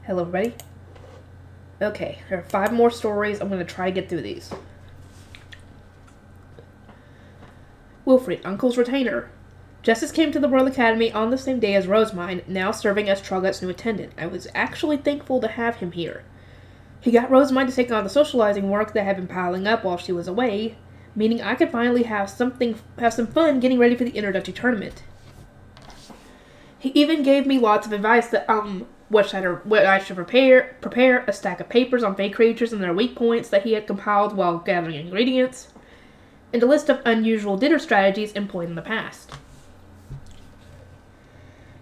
Hello, everybody. Okay, there are 5 more stories. I'm going to try to get through these. Wilfred, Uncle's retainer. Justice came to the Royal Academy on the same day as Rosemine, now serving as Trogut's new attendant. I was actually thankful to have him here. He got Rosemine to take on the socializing work that had been piling up while she was away, meaning I could finally have some fun getting ready for the introductory tournament. He even gave me lots of advice that, what I should prepare a stack of papers on fake creatures and their weak points that he had compiled while gathering ingredients, and a list of unusual dinner strategies employed in the past.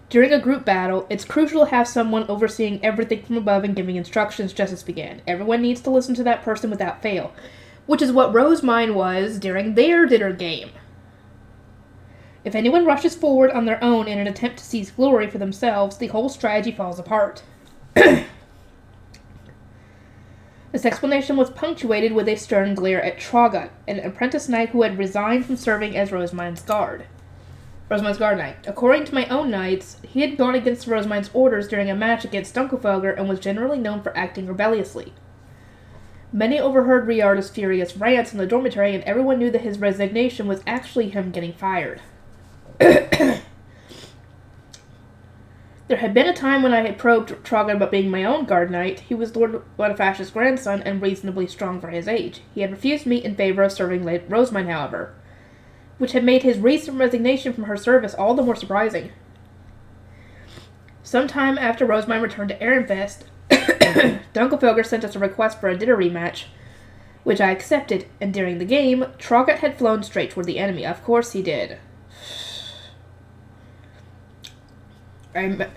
During a group battle, it's crucial to have someone overseeing everything from above and giving instructions. Justice began. Everyone needs to listen to that person without fail, which is what Rosemine was during their dinner game. If anyone rushes forward on their own in an attempt to seize glory for themselves, the whole strategy falls apart. This explanation was punctuated with a stern glare at Trogut, an apprentice knight who had resigned from serving as Rosemine's guard knight. According to my own knights, he had gone against Rosemine's orders during a match against Dunkelfelger and was generally known for acting rebelliously. Many overheard Riarda's furious rants in the dormitory, and everyone knew that his resignation was actually him getting fired. There had been a time when I had probed Trogut about being my own guard knight. He was Lord Bonifash's grandson and reasonably strong for his age. He had refused me in favor of serving Rosemine, however, which had made his recent resignation from her service all the more surprising. Sometime after Rosemine returned to Ehrenfest, Dunkelfelger sent us a request for a dinner rematch, which I accepted, and during the game, Trogut had flown straight toward the enemy. Of course he did. I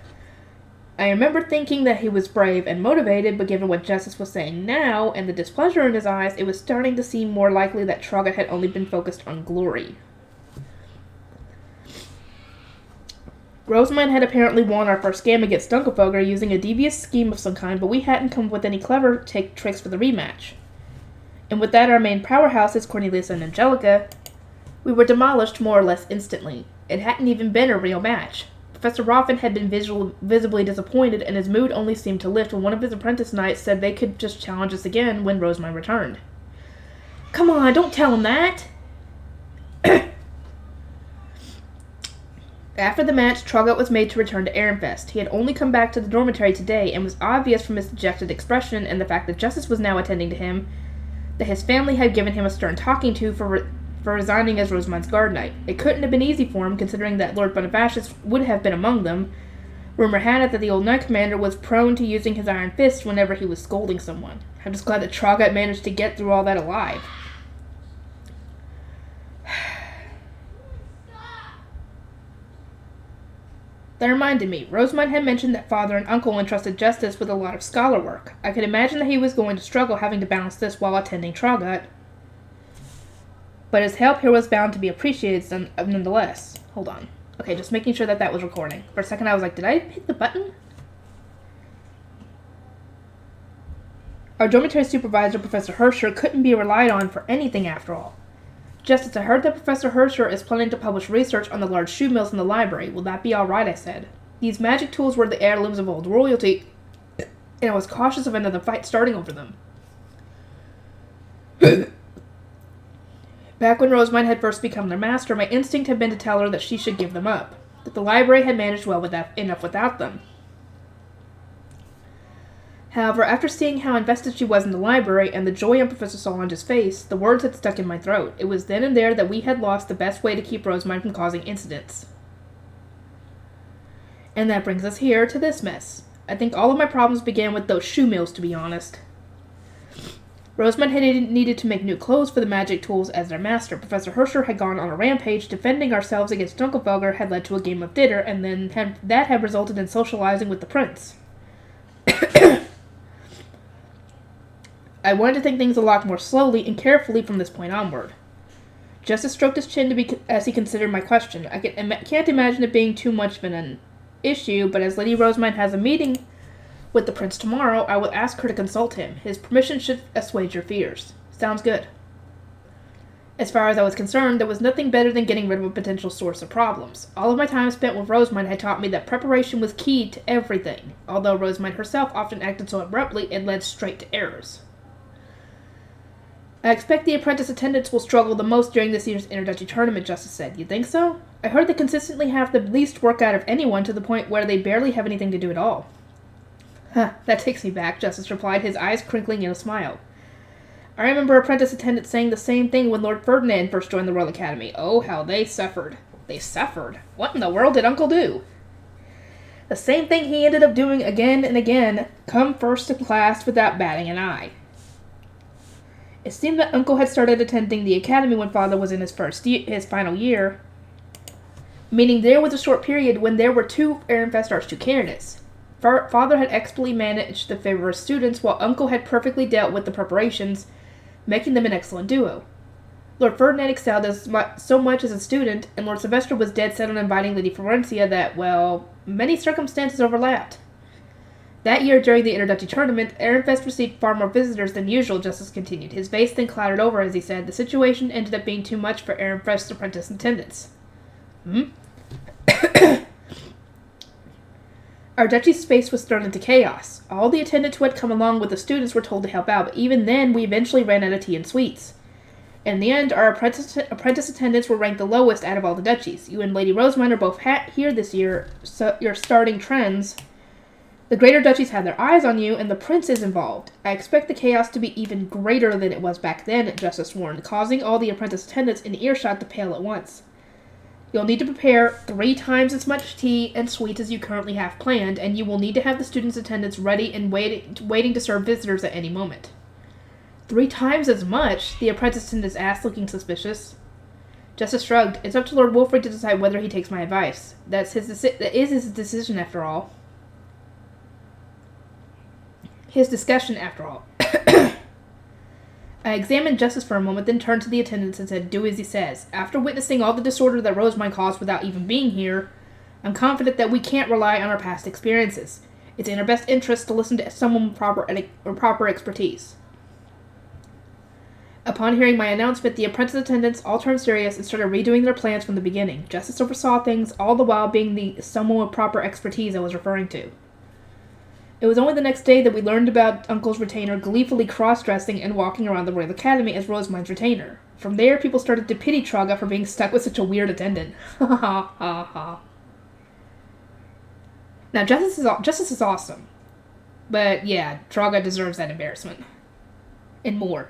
remember thinking that he was brave and motivated, but given what Justice was saying now, and the displeasure in his eyes, it was starting to seem more likely that Trogut had only been focused on glory. Rosemine had apparently won our first game against Dunkelfelger using a devious scheme of some kind, but we hadn't come up with any clever tricks for the rematch. And with that our main powerhouses, Cornelius and Angelica, we were demolished more or less instantly. It hadn't even been a real match. Professor Roffin had been visibly disappointed, and his mood only seemed to lift when one of his apprentice knights said they could just challenge us again when Rosemine returned. Come on, don't tell him that! After the match, Trogut was made to return to Ehrenfest. He had only come back to the dormitory today, and was obvious from his dejected expression and the fact that Justice was now attending to him that his family had given him a stern talking to for resigning as Rosemine's guard knight. It couldn't have been easy for him, considering that Lord Bonifatius would have been among them. Rumor had it that the old knight commander was prone to using his iron fist whenever he was scolding someone. I'm just glad that Trogut managed to get through all that alive. That reminded me, Rosemine had mentioned that Father and Uncle entrusted Justice with a lot of scholar work. I could imagine that he was going to struggle having to balance this while attending Trogut, but his help here was bound to be appreciated nonetheless. Hold on. Okay, just making sure that was recording. For a second I was like, did I hit the button? Our dormitory supervisor, Professor Herscher, couldn't be relied on for anything after all. Justice, I heard that Professor Herscher is planning to publish research on the large shoe mills in the library. Will that be alright, I said. These magic tools were the heirlooms of old royalty, and I was cautious of another fight starting over them. Back when Rosemine had first become their master, my instinct had been to tell her that she should give them up, that the library had managed well enough without them. However, after seeing how invested she was in the library and the joy on Professor Solange's face, the words had stuck in my throat. It was then and there that we had lost the best way to keep Rosemine from causing incidents. And that brings us here to this mess. I think all of my problems began with those shoe mills, to be honest. Rosemine had needed to make new clothes for the magic tools as their master. Professor Herscher had gone on a rampage. Defending ourselves against Dunkelfelger had led to a game of dinner, and then that had resulted in socializing with the prince. I wanted to think things a lot more slowly and carefully from this point onward. Justice stroked his chin as he considered my question. I can't imagine it being too much of an issue, but as Lady Rosemine has a meeting with the prince tomorrow, I will ask her to consult him. His permission should assuage your fears. Sounds good. As far as I was concerned, there was nothing better than getting rid of a potential source of problems. All of my time spent with Rosamund had taught me that preparation was key to everything, although Rosamund herself often acted so abruptly it led straight to errors. I expect the apprentice attendants will struggle the most during this year's introductory tournament, Justice said. You think so? I heard they consistently have the least work out of anyone to the point where they barely have anything to do at all. Huh, that takes me back, Justice replied, his eyes crinkling in a smile. I remember apprentice attendants saying the same thing when Lord Ferdinand first joined the Royal Academy. Oh, how they suffered. They suffered? What in the world did Uncle do? The same thing he ended up doing again and again, come first to class without batting an eye. It seemed that Uncle had started attending the academy when Father was in his final year, meaning there was a short period when there were 2 Ehrenfest Arch2 candidates. Father had expertly managed the favor of students, while Uncle had perfectly dealt with the preparations, making them an excellent duo. Lord Ferdinand excelled so much as a student, and Lord Sylvester was dead set on inviting Lady Florencia that, well, many circumstances overlapped. That year, during the introductory tournament, Ehrenfest received far more visitors than usual, Justice continued. His face then clouded over as he said, the situation ended up being too much for Ehrenfest's apprentice attendants. Our duchy's space was thrown into chaos. All the attendants who had come along with the students were told to help out, but even then, we eventually ran out of tea and sweets. In the end, our apprentice attendants were ranked the lowest out of all the duchies. You and Lady Rosamund are both here this year, so you're starting trends. The greater duchies have their eyes on you, and the prince is involved. I expect the chaos to be even greater than it was back then, Justice warned, causing all the apprentice attendants in earshot to pale at once. You'll need to prepare 3 times as much tea and sweets as you currently have planned, and you will need to have the students' attendants ready and waiting to serve visitors at any moment. 3 times as much? The apprentice attendants asked, looking suspicious. Justice shrugged. It's up to Lord Wolfrid to decide whether he takes my advice. That is his decision, after all. His discussion, after all. I examined Justice for a moment, then turned to the attendants and said, do as he says. After witnessing all the disorder that Rosamund caused without even being here, I'm confident that we can't rely on our past experiences. It's in our best interest to listen to someone with proper expertise. Upon hearing my announcement, the apprentice attendants all turned serious and started redoing their plans from the beginning. Justice oversaw things, all the while being the someone with proper expertise I was referring to. It was only the next day that we learned about Uncle's retainer gleefully cross-dressing and walking around the Royal Academy as Rosamund's retainer. From there, people started to pity Traga for being stuck with such a weird attendant. Ha ha ha ha. Now, Justice is awesome. But yeah, Traga deserves that embarrassment. And more.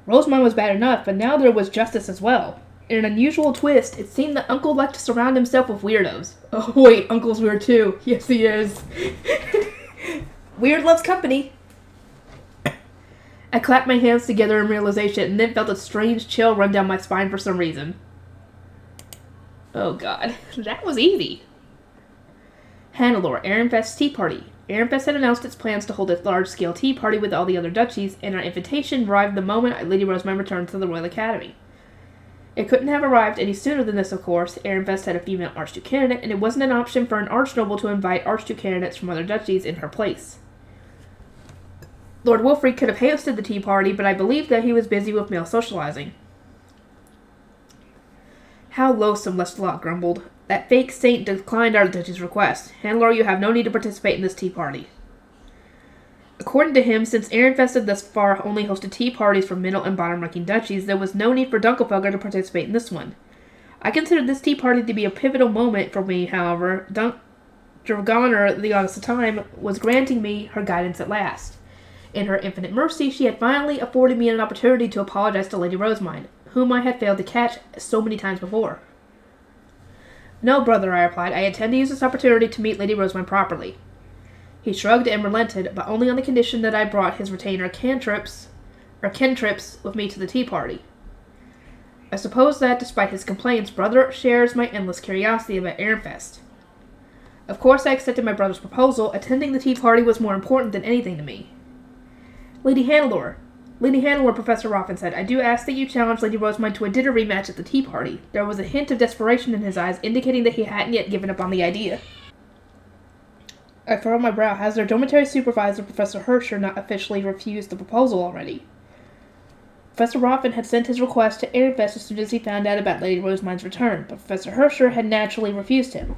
Rosamund was bad enough, but now there was Justice as well. In an unusual twist, it seemed that Uncle liked to surround himself with weirdos. Oh wait, Uncle's weird too. Yes, he is. Weird loves company. I clapped my hands together in realization and then felt a strange chill run down my spine for some reason. Oh god, that was easy. Hannelore, Ehrenfest's tea party. Ehrenfest had announced its plans to hold a large-scale tea party with all the other duchies, and our invitation arrived the moment Lady Rosamund returned to the Royal Academy. It couldn't have arrived any sooner than this, of course. Ehrenfest had a female Arch2 candidate, and it wasn't an option for an Archnoble to invite Arch2 candidates from other duchies in her place. Lord Wolfrid could have hosted the tea party, but I believed that he was busy with male socializing. How loathsome, Lestalot grumbled. That fake saint declined our duchy's request. Hannelore, you have no need to participate in this tea party. According to him, since Ehrenfest had thus far only hosted tea parties for middle and bottom-ranking duchies, there was no need for Dunkelfelger to participate in this one. I considered this tea party to be a pivotal moment for me, however. Dragoner, the goddess of time, was granting me her guidance at last. In her infinite mercy, she had finally afforded me an opportunity to apologize to Lady Rosamund, whom I had failed to catch so many times before. No, brother, I replied. I intend to use this opportunity to meet Lady Rosamund properly. He shrugged and relented, but only on the condition that I brought his retainer cantrips with me to the tea party. I suppose that, despite his complaints, brother shares my endless curiosity about Ehrenfest. Of course, I accepted my brother's proposal. Attending the tea party was more important than anything to me. Lady Hannelore, Professor Roffin said, I do ask that you challenge Lady Rosamund to a dinner rematch at the tea party. There was a hint of desperation in his eyes, indicating that he hadn't yet given up on the idea. I furrowed my brow. Has their dormitory supervisor, Professor Herscher, not officially refused the proposal already? Professor Rothman had sent his request to Ehrenfest as soon as he found out about Lady Rosemine's return, but Professor Herscher had naturally refused him.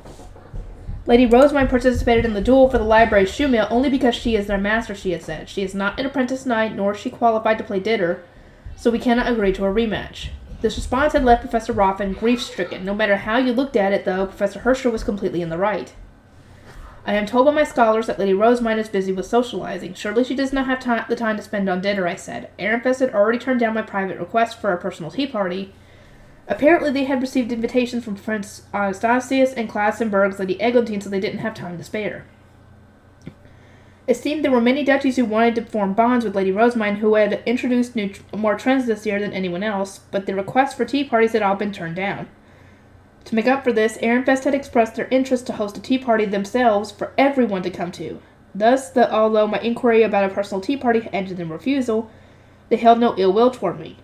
Lady Rosemine participated in the duel for the library's shoe mill only because she is their master, she had said. She is not an apprentice knight, nor is she qualified to play Ditter, so we cannot agree to a rematch. This response had left Professor Rothman grief-stricken. No matter how you looked at it, though, Professor Herscher was completely in the right. I am told by my scholars that Lady Rosemine is busy with socializing. Surely she does not have the time to spend on dinner, I said. Ehrenfest had already turned down my private request for a personal tea party. Apparently they had received invitations from Prince Anastasius and Klassenberg's Lady Eglantine, so they didn't have time to spare. It seemed there were many duchies who wanted to form bonds with Lady Rosemine, who had introduced more trends this year than anyone else, but the requests for tea parties had all been turned down. To make up for this, Ehrenfest had expressed their interest to host a tea party themselves for everyone to come to. Thus, although my inquiry about a personal tea party ended in refusal, they held no ill will toward me.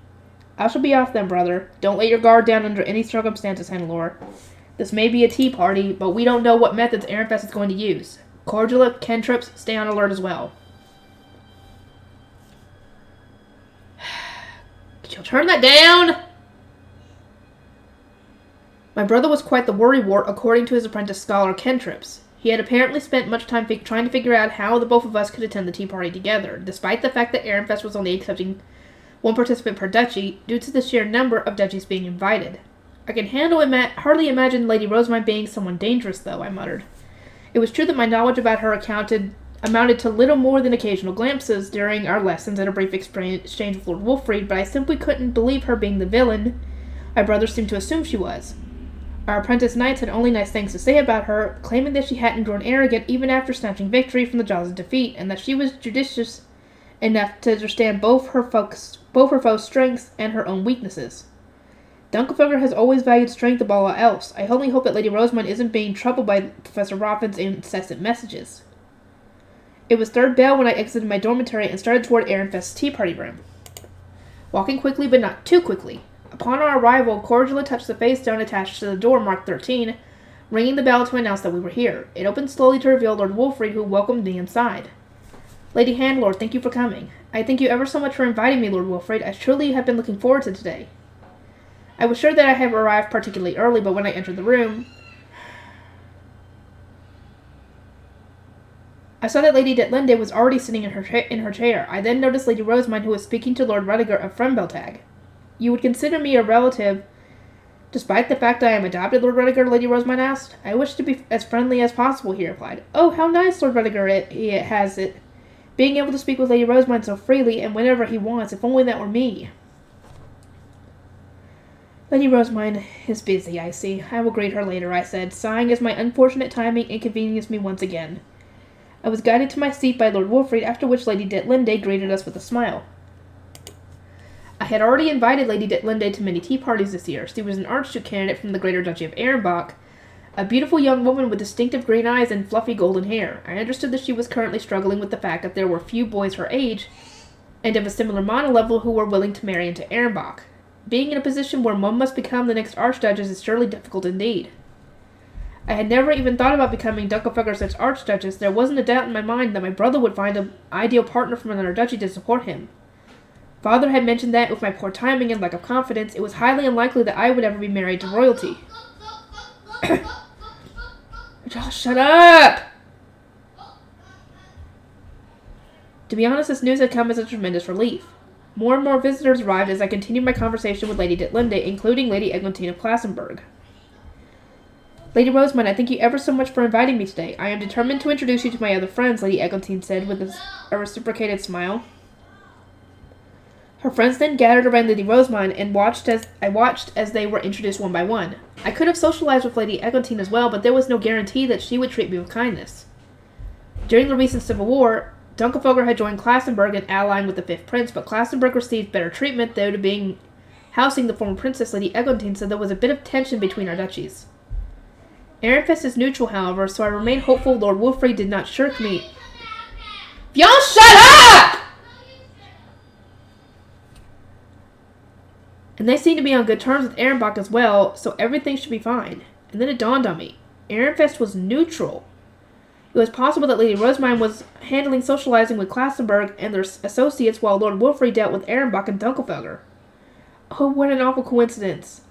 I shall be off then, brother. Don't let your guard down under any circumstances, Hannelore. This may be a tea party, but we don't know what methods Ehrenfest is going to use. Cordula, cantrips, stay on alert as well. Could you turn that down? My brother was quite the worrywart, according to his apprentice scholar Kentrips. He had apparently spent much time trying to figure out how the both of us could attend the tea party together, despite the fact that Ehrenfest was only accepting one participant per duchy, due to the sheer number of duchies being invited. I can hardly imagine Lady Rosemine being someone dangerous, though, I muttered. It was true that my knowledge about her amounted to little more than occasional glimpses during our lessons and a brief exchange with Lord Wolfried, but I simply couldn't believe her being the villain my brother seemed to assume she was. Our apprentice knights had only nice things to say about her, claiming that she hadn't grown arrogant even after snatching victory from the jaws of defeat, and that she was judicious enough to understand both her foe's strengths and her own weaknesses. Dunkelfeger has always valued strength above all else. I only hope that Lady Rosemine isn't being troubled by Professor Rothman's incessant messages. It was third bell when I exited my dormitory and started toward Ehrenfest's tea party room, walking quickly but not too quickly. Upon our arrival, Cordula touched the face stone attached to the door marked 13, ringing the bell to announce that we were here. It opened slowly to reveal Lord Wolfried, who welcomed me inside. Lady Hannelore, thank you for coming. I thank you ever so much for inviting me, Lord Wolfried. I truly have been looking forward to today. I was sure that I had arrived particularly early, but when I entered the room, I saw that Lady Detlinde was already sitting in her chair. I then noticed Lady Rosemine, who was speaking to Lord Rudiger of Frembeltag. You would consider me a relative, despite the fact I am adopted, Lord Rudiger, Lady Rosemine asked. I wish to be as friendly as possible, he replied. Oh, how nice, Lord Rudiger, he has it. Being able to speak with Lady Rosemine so freely and whenever he wants, if only that were me. Lady Rosemine is busy, I see. I will greet her later, I said, sighing as my unfortunate timing inconvenienced me once again. I was guided to my seat by Lord Wolfried, after which Lady Detlinde greeted us with a smile. I had already invited Lady Detlinde to many tea parties this year. She was an Archduke candidate from the Greater Duchy of Ehrenbach, a beautiful young woman with distinctive green eyes and fluffy golden hair. I understood that she was currently struggling with the fact that there were few boys her age and of a similar monolevel who were willing to marry into Ehrenbach. Being in a position where one must become the next Archduchess is surely difficult indeed. I had never even thought about becoming Dunkelfeger's next Archduchess. There wasn't a doubt in my mind that my brother would find an ideal partner from another duchy to support him. Father had mentioned that, with my poor timing and lack of confidence, it was highly unlikely that I would ever be married to royalty. Josh, shut up! To be honest, this news had come as a tremendous relief. More and more visitors arrived as I continued my conversation with Lady Detlinde, including Lady Eglantine of Klassenberg. Lady Rosemine, I thank you ever so much for inviting me today. I am determined to introduce you to my other friends, Lady Eglantine said with a reciprocated smile. Her friends then gathered around Lady Rosemine, and I watched as they were introduced one by one. I could have socialized with Lady Eglantine as well, but there was no guarantee that she would treat me with kindness. During the recent Civil War, Dunkelfelger had joined Klassenberg in allying with the Fifth Prince, but Klassenberg received better treatment, though to being housing the former princess, Lady Eglantine, so there was a bit of tension between our duchies. Ehrenfest is neutral, however, so I remain hopeful Lord Wolfried did not shirk me. Y'all shut up! And they seem to be on good terms with Ehrenbach as well, so everything should be fine. And then it dawned on me. Ehrenfest was neutral. It was possible that Lady Rosemine was handling socializing with Klassenberg and their associates while Lord Wolfried dealt with Ehrenbach and Dunkelfelger. Oh, what an awful coincidence.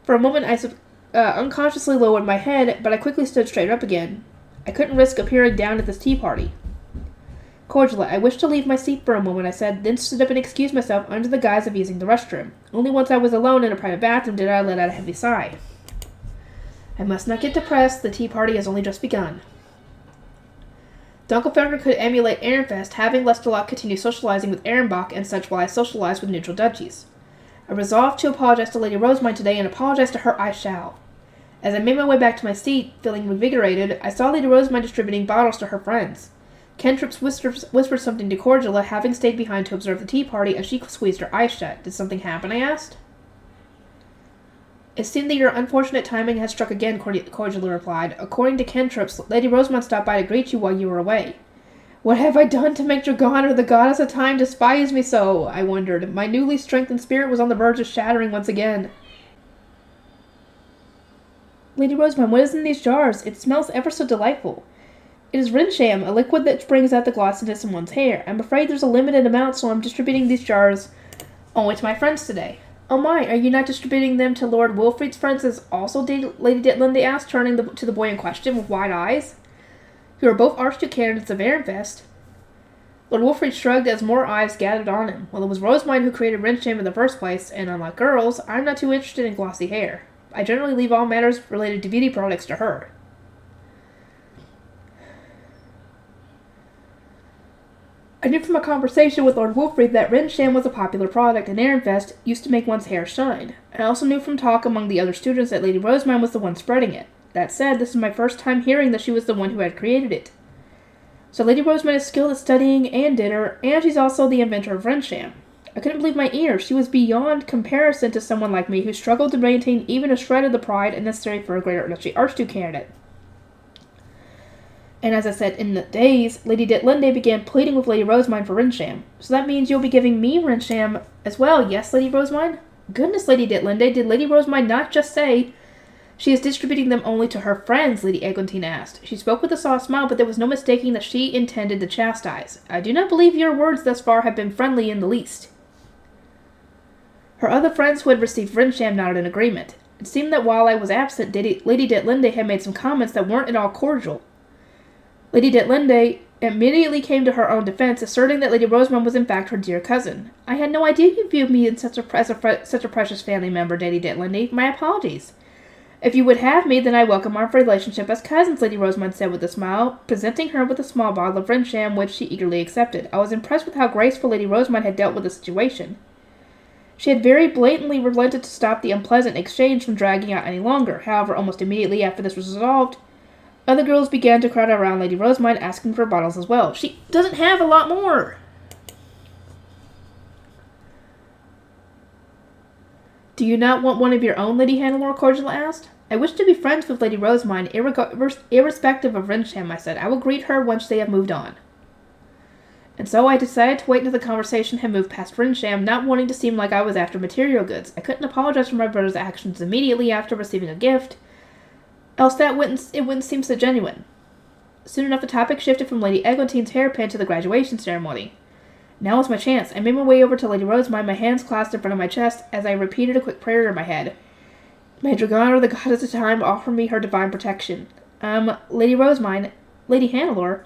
For a moment, I unconsciously lowered my head, but I quickly stood straight up again. I couldn't risk appearing down at this tea party. Cordially, I wish to leave my seat for a moment, I said, then stood up and excused myself under the guise of using the restroom. Only once I was alone in a private bathroom did I let out a heavy sigh. I must not get depressed, the tea party has only just begun. Dunkelfelder could emulate Ehrenfest, having Lesterlock continue socializing with Ehrenbach and such while I socialized with neutral duchies. I resolved to apologize to Lady Rosemine today, and apologize to her I shall. As I made my way back to my seat, feeling invigorated, I saw Lady Rosemine distributing bottles to her friends. Kentrips whispered something to Cordula, having stayed behind to observe the tea party, as she squeezed her eyes shut. Did something happen, I asked. It seemed that your unfortunate timing had struck again, Cordula replied. According to Kentrips, Lady Rosemine stopped by to greet you while you were away. What have I done to make Dragana, the goddess of time, despise me so? I wondered. My newly strengthened spirit was on the verge of shattering once again. Lady Rosemine, what is in these jars? It smells ever so delightful. It is Rinsham, a liquid that brings out the glossiness in one's hair. I'm afraid there's a limited amount, so I'm distributing these jars only to my friends today. Oh my, are you not distributing them to Lord Wilfrid's friends as also, Lady Ditlinde asked, turning to the boy in question with wide eyes. You are both Archduke candidates of Ehrenfest. Lord Wilfrid shrugged as more eyes gathered on him. Well, it was Rosemine who created Rinsham in the first place, and unlike girls, I'm not too interested in glossy hair. I generally leave all matters related to beauty products to her. I knew from a conversation with Lord Wilfrid that Rinsham was a popular product, and Ehrenfest used to make one's hair shine. I also knew from talk among the other students that Lady Rosemine was the one spreading it. That said, this is my first time hearing that she was the one who had created it. So Lady Rosemine is skilled at studying and dinner, and she's also the inventor of Rinsham. I couldn't believe my ears. She was beyond comparison to someone like me who struggled to maintain even a shred of the pride necessary for a greater duchy Archduke candidate. And as I said in the days, Lady Ditlinde began pleading with Lady Rosemine for Rinsham. So that means you'll be giving me Rinsham as well, yes, Lady Rosemine? Goodness, Lady Ditlinde, did Lady Rosemine not just say she is distributing them only to her friends? Lady Eglantine asked. She spoke with a soft smile, but there was no mistaking that she intended to chastise. I do not believe your words thus far have been friendly in the least. Her other friends who had received Rinsham nodded in agreement. It seemed that while I was absent, Lady Ditlinde had made some comments that weren't at all cordial. Lady Ditlinde immediately came to her own defense, asserting that Lady Rosemine was in fact her dear cousin. I had no idea you viewed me as such a precious family member, Lady Ditlinde. My apologies. If you would have me, then I welcome our relationship as cousins, Lady Rosemine said with a smile, presenting her with a small bottle of Rinsham, which she eagerly accepted. I was impressed with how graceful Lady Rosemine had dealt with the situation. She had very blatantly relented to stop the unpleasant exchange from dragging out any longer. However, almost immediately after this was resolved, other girls began to crowd around Lady Rosemine, asking for bottles as well. She doesn't have a lot more. Do you not want one of your own, Lady Hannelore? Cordula asked. I wish to be friends with Lady Rosemine, irrespective of Rinsham, I said. I will greet her once they have moved on. And so I decided to wait until the conversation had moved past Rinsham, not wanting to seem like I was after material goods. I couldn't apologize for my brother's actions immediately after receiving a gift, else it wouldn't seem so genuine. Soon enough, the topic shifted from Lady Eglantine's hairpin to the graduation ceremony. Now was my chance. I made my way over to Lady Rosemine, my hands clasped in front of my chest, as I repeated a quick prayer in my head. May Dragana, the goddess of time, offer me her divine protection. Lady Rosemine, Lady Hannelore,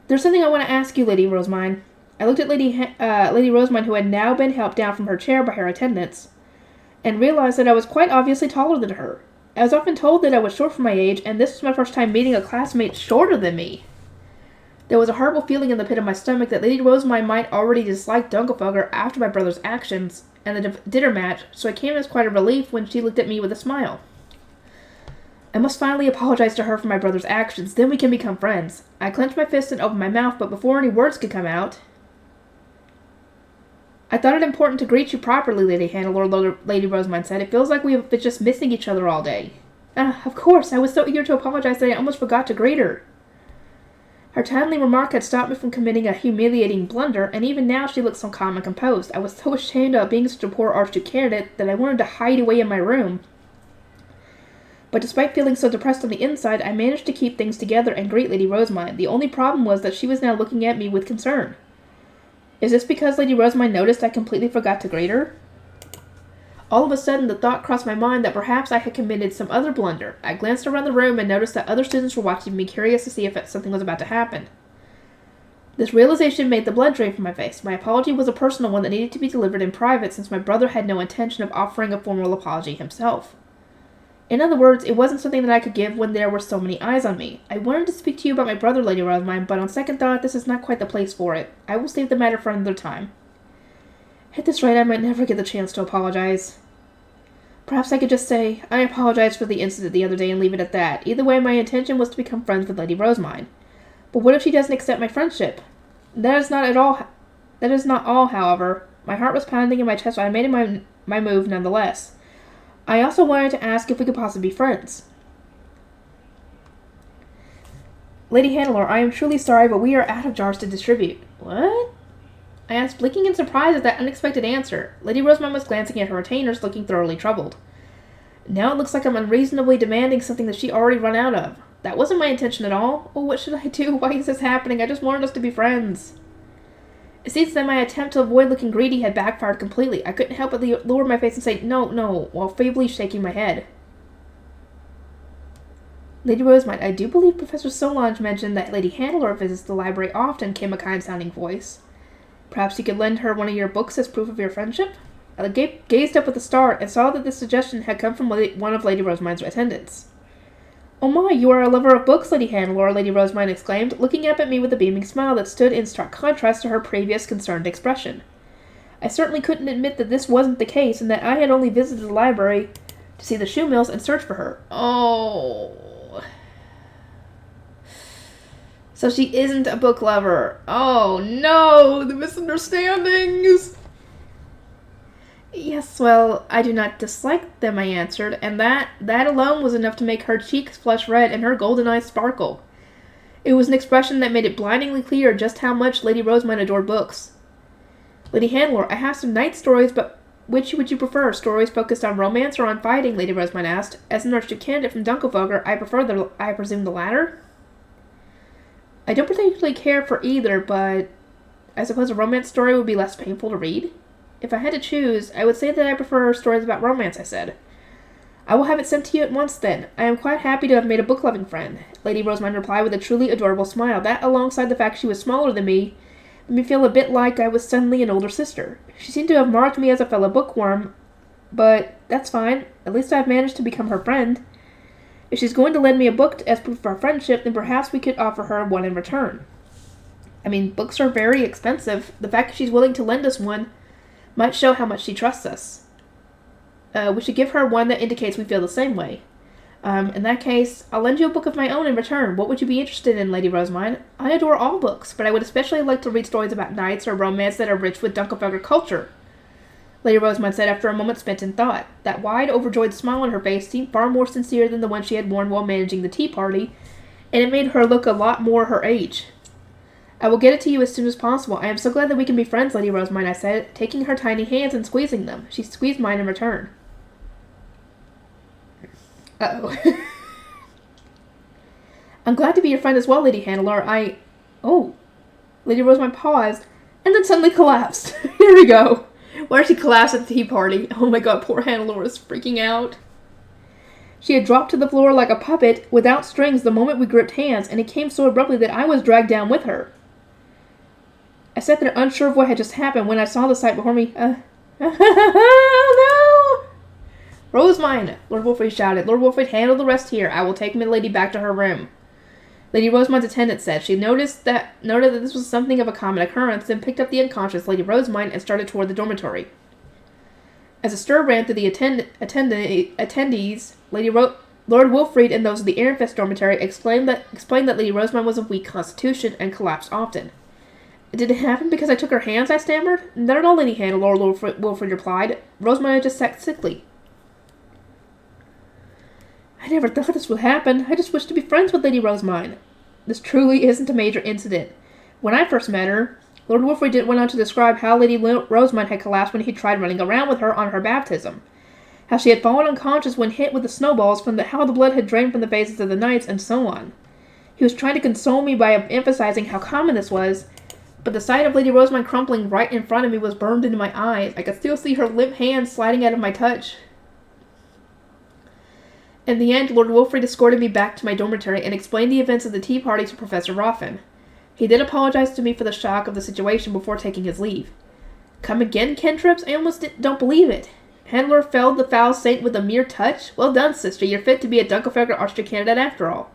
there's something I want to ask you, Lady Rosemine. I looked at Lady Rosemine, who had now been helped down from her chair by her attendants, and realized that I was quite obviously taller than her. I was often told that I was short for my age, and this was my first time meeting a classmate shorter than me. There was a horrible feeling in the pit of my stomach that Lady Rosemine might already dislike Dunkelfelder after my brother's actions and the dinner match, so it came as quite a relief when she looked at me with a smile. I must finally apologize to her for my brother's actions, then we can become friends. I clenched my fist and opened my mouth, but before any words could come out, I thought it important to greet you properly, Lady Hannelore, Lady Rosemine said. It feels like we've been just missing each other all day. Of course, I was so eager to apologize that I almost forgot to greet her. Her timely remark had stopped me from committing a humiliating blunder, and even now she looked so calm and composed. I was so ashamed of being such a poor Archduke candidate that I wanted to hide away in my room. But despite feeling so depressed on the inside, I managed to keep things together and greet Lady Rosemine. The only problem was that she was now looking at me with concern. Is this because Lady Rosemine noticed I completely forgot to greet her? All of a sudden, the thought crossed my mind that perhaps I had committed some other blunder. I glanced around the room and noticed that other students were watching me, curious to see if something was about to happen. This realization made the blood drain from my face. My apology was a personal one that needed to be delivered in private, since my brother had no intention of offering a formal apology himself. In other words, it wasn't something that I could give when there were so many eyes on me. I wanted to speak to you about my brother, Lady Rosamine, but on second thought, this is not quite the place for it. I will save the matter for another time. At this rate, I might never get the chance to apologize. Perhaps I could just say, I apologize for the incident the other day and leave it at that. Either way, my intention was to become friends with Lady Rosamine. But what if she doesn't accept my friendship? That is not all, however. My heart was pounding in my chest, so I made my move nonetheless. I also wanted to ask if we could possibly be friends. Lady Hannelore, I am truly sorry, but we are out of jars to distribute. What? I asked, blinking in surprise at that unexpected answer. Lady Rosamine was glancing at her retainers, looking thoroughly troubled. Now it looks like I'm unreasonably demanding something that she already run out of. That wasn't my intention at all. Oh, what should I do? Why is this happening? I just wanted us to be friends. It seems that my attempt to avoid looking greedy had backfired completely. I couldn't help but lower my face and say, no, while feebly shaking my head. Lady Rosamine, I do believe Professor Solange mentioned that Lady Hannelore visits the library often, came a kind-sounding voice. Perhaps you could lend her one of your books as proof of your friendship? I gazed up with a start and saw that this suggestion had come from one of Lady Rosamine's attendants. Oh my, you are a lover of books, Lady Hannelore, Lady Rosamine exclaimed, looking up at me with a beaming smile that stood in stark contrast to her previous concerned expression. I certainly couldn't admit that this wasn't the case and that I had only visited the library to see the shoe mills and search for her. Oh. So she isn't a book lover. Oh no, the misunderstandings. Yes, well, I do not dislike them, I answered, and that alone was enough to make her cheeks flush red and her golden eyes sparkle. It was an expression that made it blindingly clear just how much Lady Rosamine adored books. Lady Hannelore, I have some night stories, but which would you prefer? Stories focused on romance or on fighting? Lady Rosamine asked. As an archduke candidate from Dunkelvogel, I presume the latter? I don't particularly care for either, but I suppose a romance story would be less painful to read? If I had to choose, I would say that I prefer stories about romance, I said. I will have it sent to you at once, then. I am quite happy to have made a book-loving friend, Lady Rosamine replied with a truly adorable smile. That, alongside the fact she was smaller than me, made me feel a bit like I was suddenly an older sister. She seemed to have marked me as a fellow bookworm, but that's fine. At least I've managed to become her friend. If she's going to lend me a book as proof of our friendship, then perhaps we could offer her one in return. I mean, books are very expensive. The fact that she's willing to lend us one might show how much she trusts us. We should give her one that indicates we feel the same way. In that case, I'll lend you a book of my own in return. What would you be interested in, Lady Rosamine? I adore all books, but I would especially like to read stories about knights or romance that are rich with Dunkelvogel culture, Lady Rosamine said after a moment spent in thought. That wide, overjoyed smile on her face seemed far more sincere than the one she had worn while managing the tea party, and it made her look a lot more her age. I will get it to you as soon as possible. I am so glad that we can be friends, Lady Rosamine, I said, taking her tiny hands and squeezing them. She squeezed mine in return. Uh-oh. I'm glad to be your friend as well, Lady Hannelore. Oh. Lady Rosamine paused, and then suddenly collapsed. Here we go. Why did she collapse at the tea party? Oh my god, poor Hannelore is freaking out. She had dropped to the floor like a puppet, without strings, the moment we gripped hands, and it came so abruptly that I was dragged down with her. I sat there unsure of what had just happened when I saw the sight before me. No! Rosamine! Lord Wolfrid shouted. Lord Wolfrid, handle the rest here. I will take Milady back to her room. Lady Rosamine's attendant said. She noted that this was something of a common occurrence, then picked up the unconscious Lady Rosamine and started toward the dormitory. As a stir ran through the attendees, Lord Wolfrid and those of the Ehrenfest dormitory explained that Lady Rosamine was of weak constitution and collapsed often. Did it happen because I took her hands? I stammered. Not at all, Lady Hannelore, Lord Wolfrid replied. Rosamine had just sat sickly. I never thought this would happen. I just wished to be friends with Lady Rosamine. This truly isn't a major incident. When I first met her, Lord Wolfrid went on to describe how Lady Rosamine had collapsed when he tried running around with her on her baptism. How she had fallen unconscious when hit with the snowballs, how the blood had drained from the faces of the knights, and so on. He was trying to console me by emphasizing how common this was, but the sight of Lady Rosamine crumpling right in front of me was burned into my eyes. I could still see her limp hand sliding out of my touch. In the end, Lord Wilfrid escorted me back to my dormitory and explained the events of the tea party to Professor Roffin. He did apologize to me for the shock of the situation before taking his leave. Come again, cantrips? I almost don't believe it. Handler felled the foul saint with a mere touch? Well done, sister. You're fit to be a Dunkelfelder Archduke candidate after all.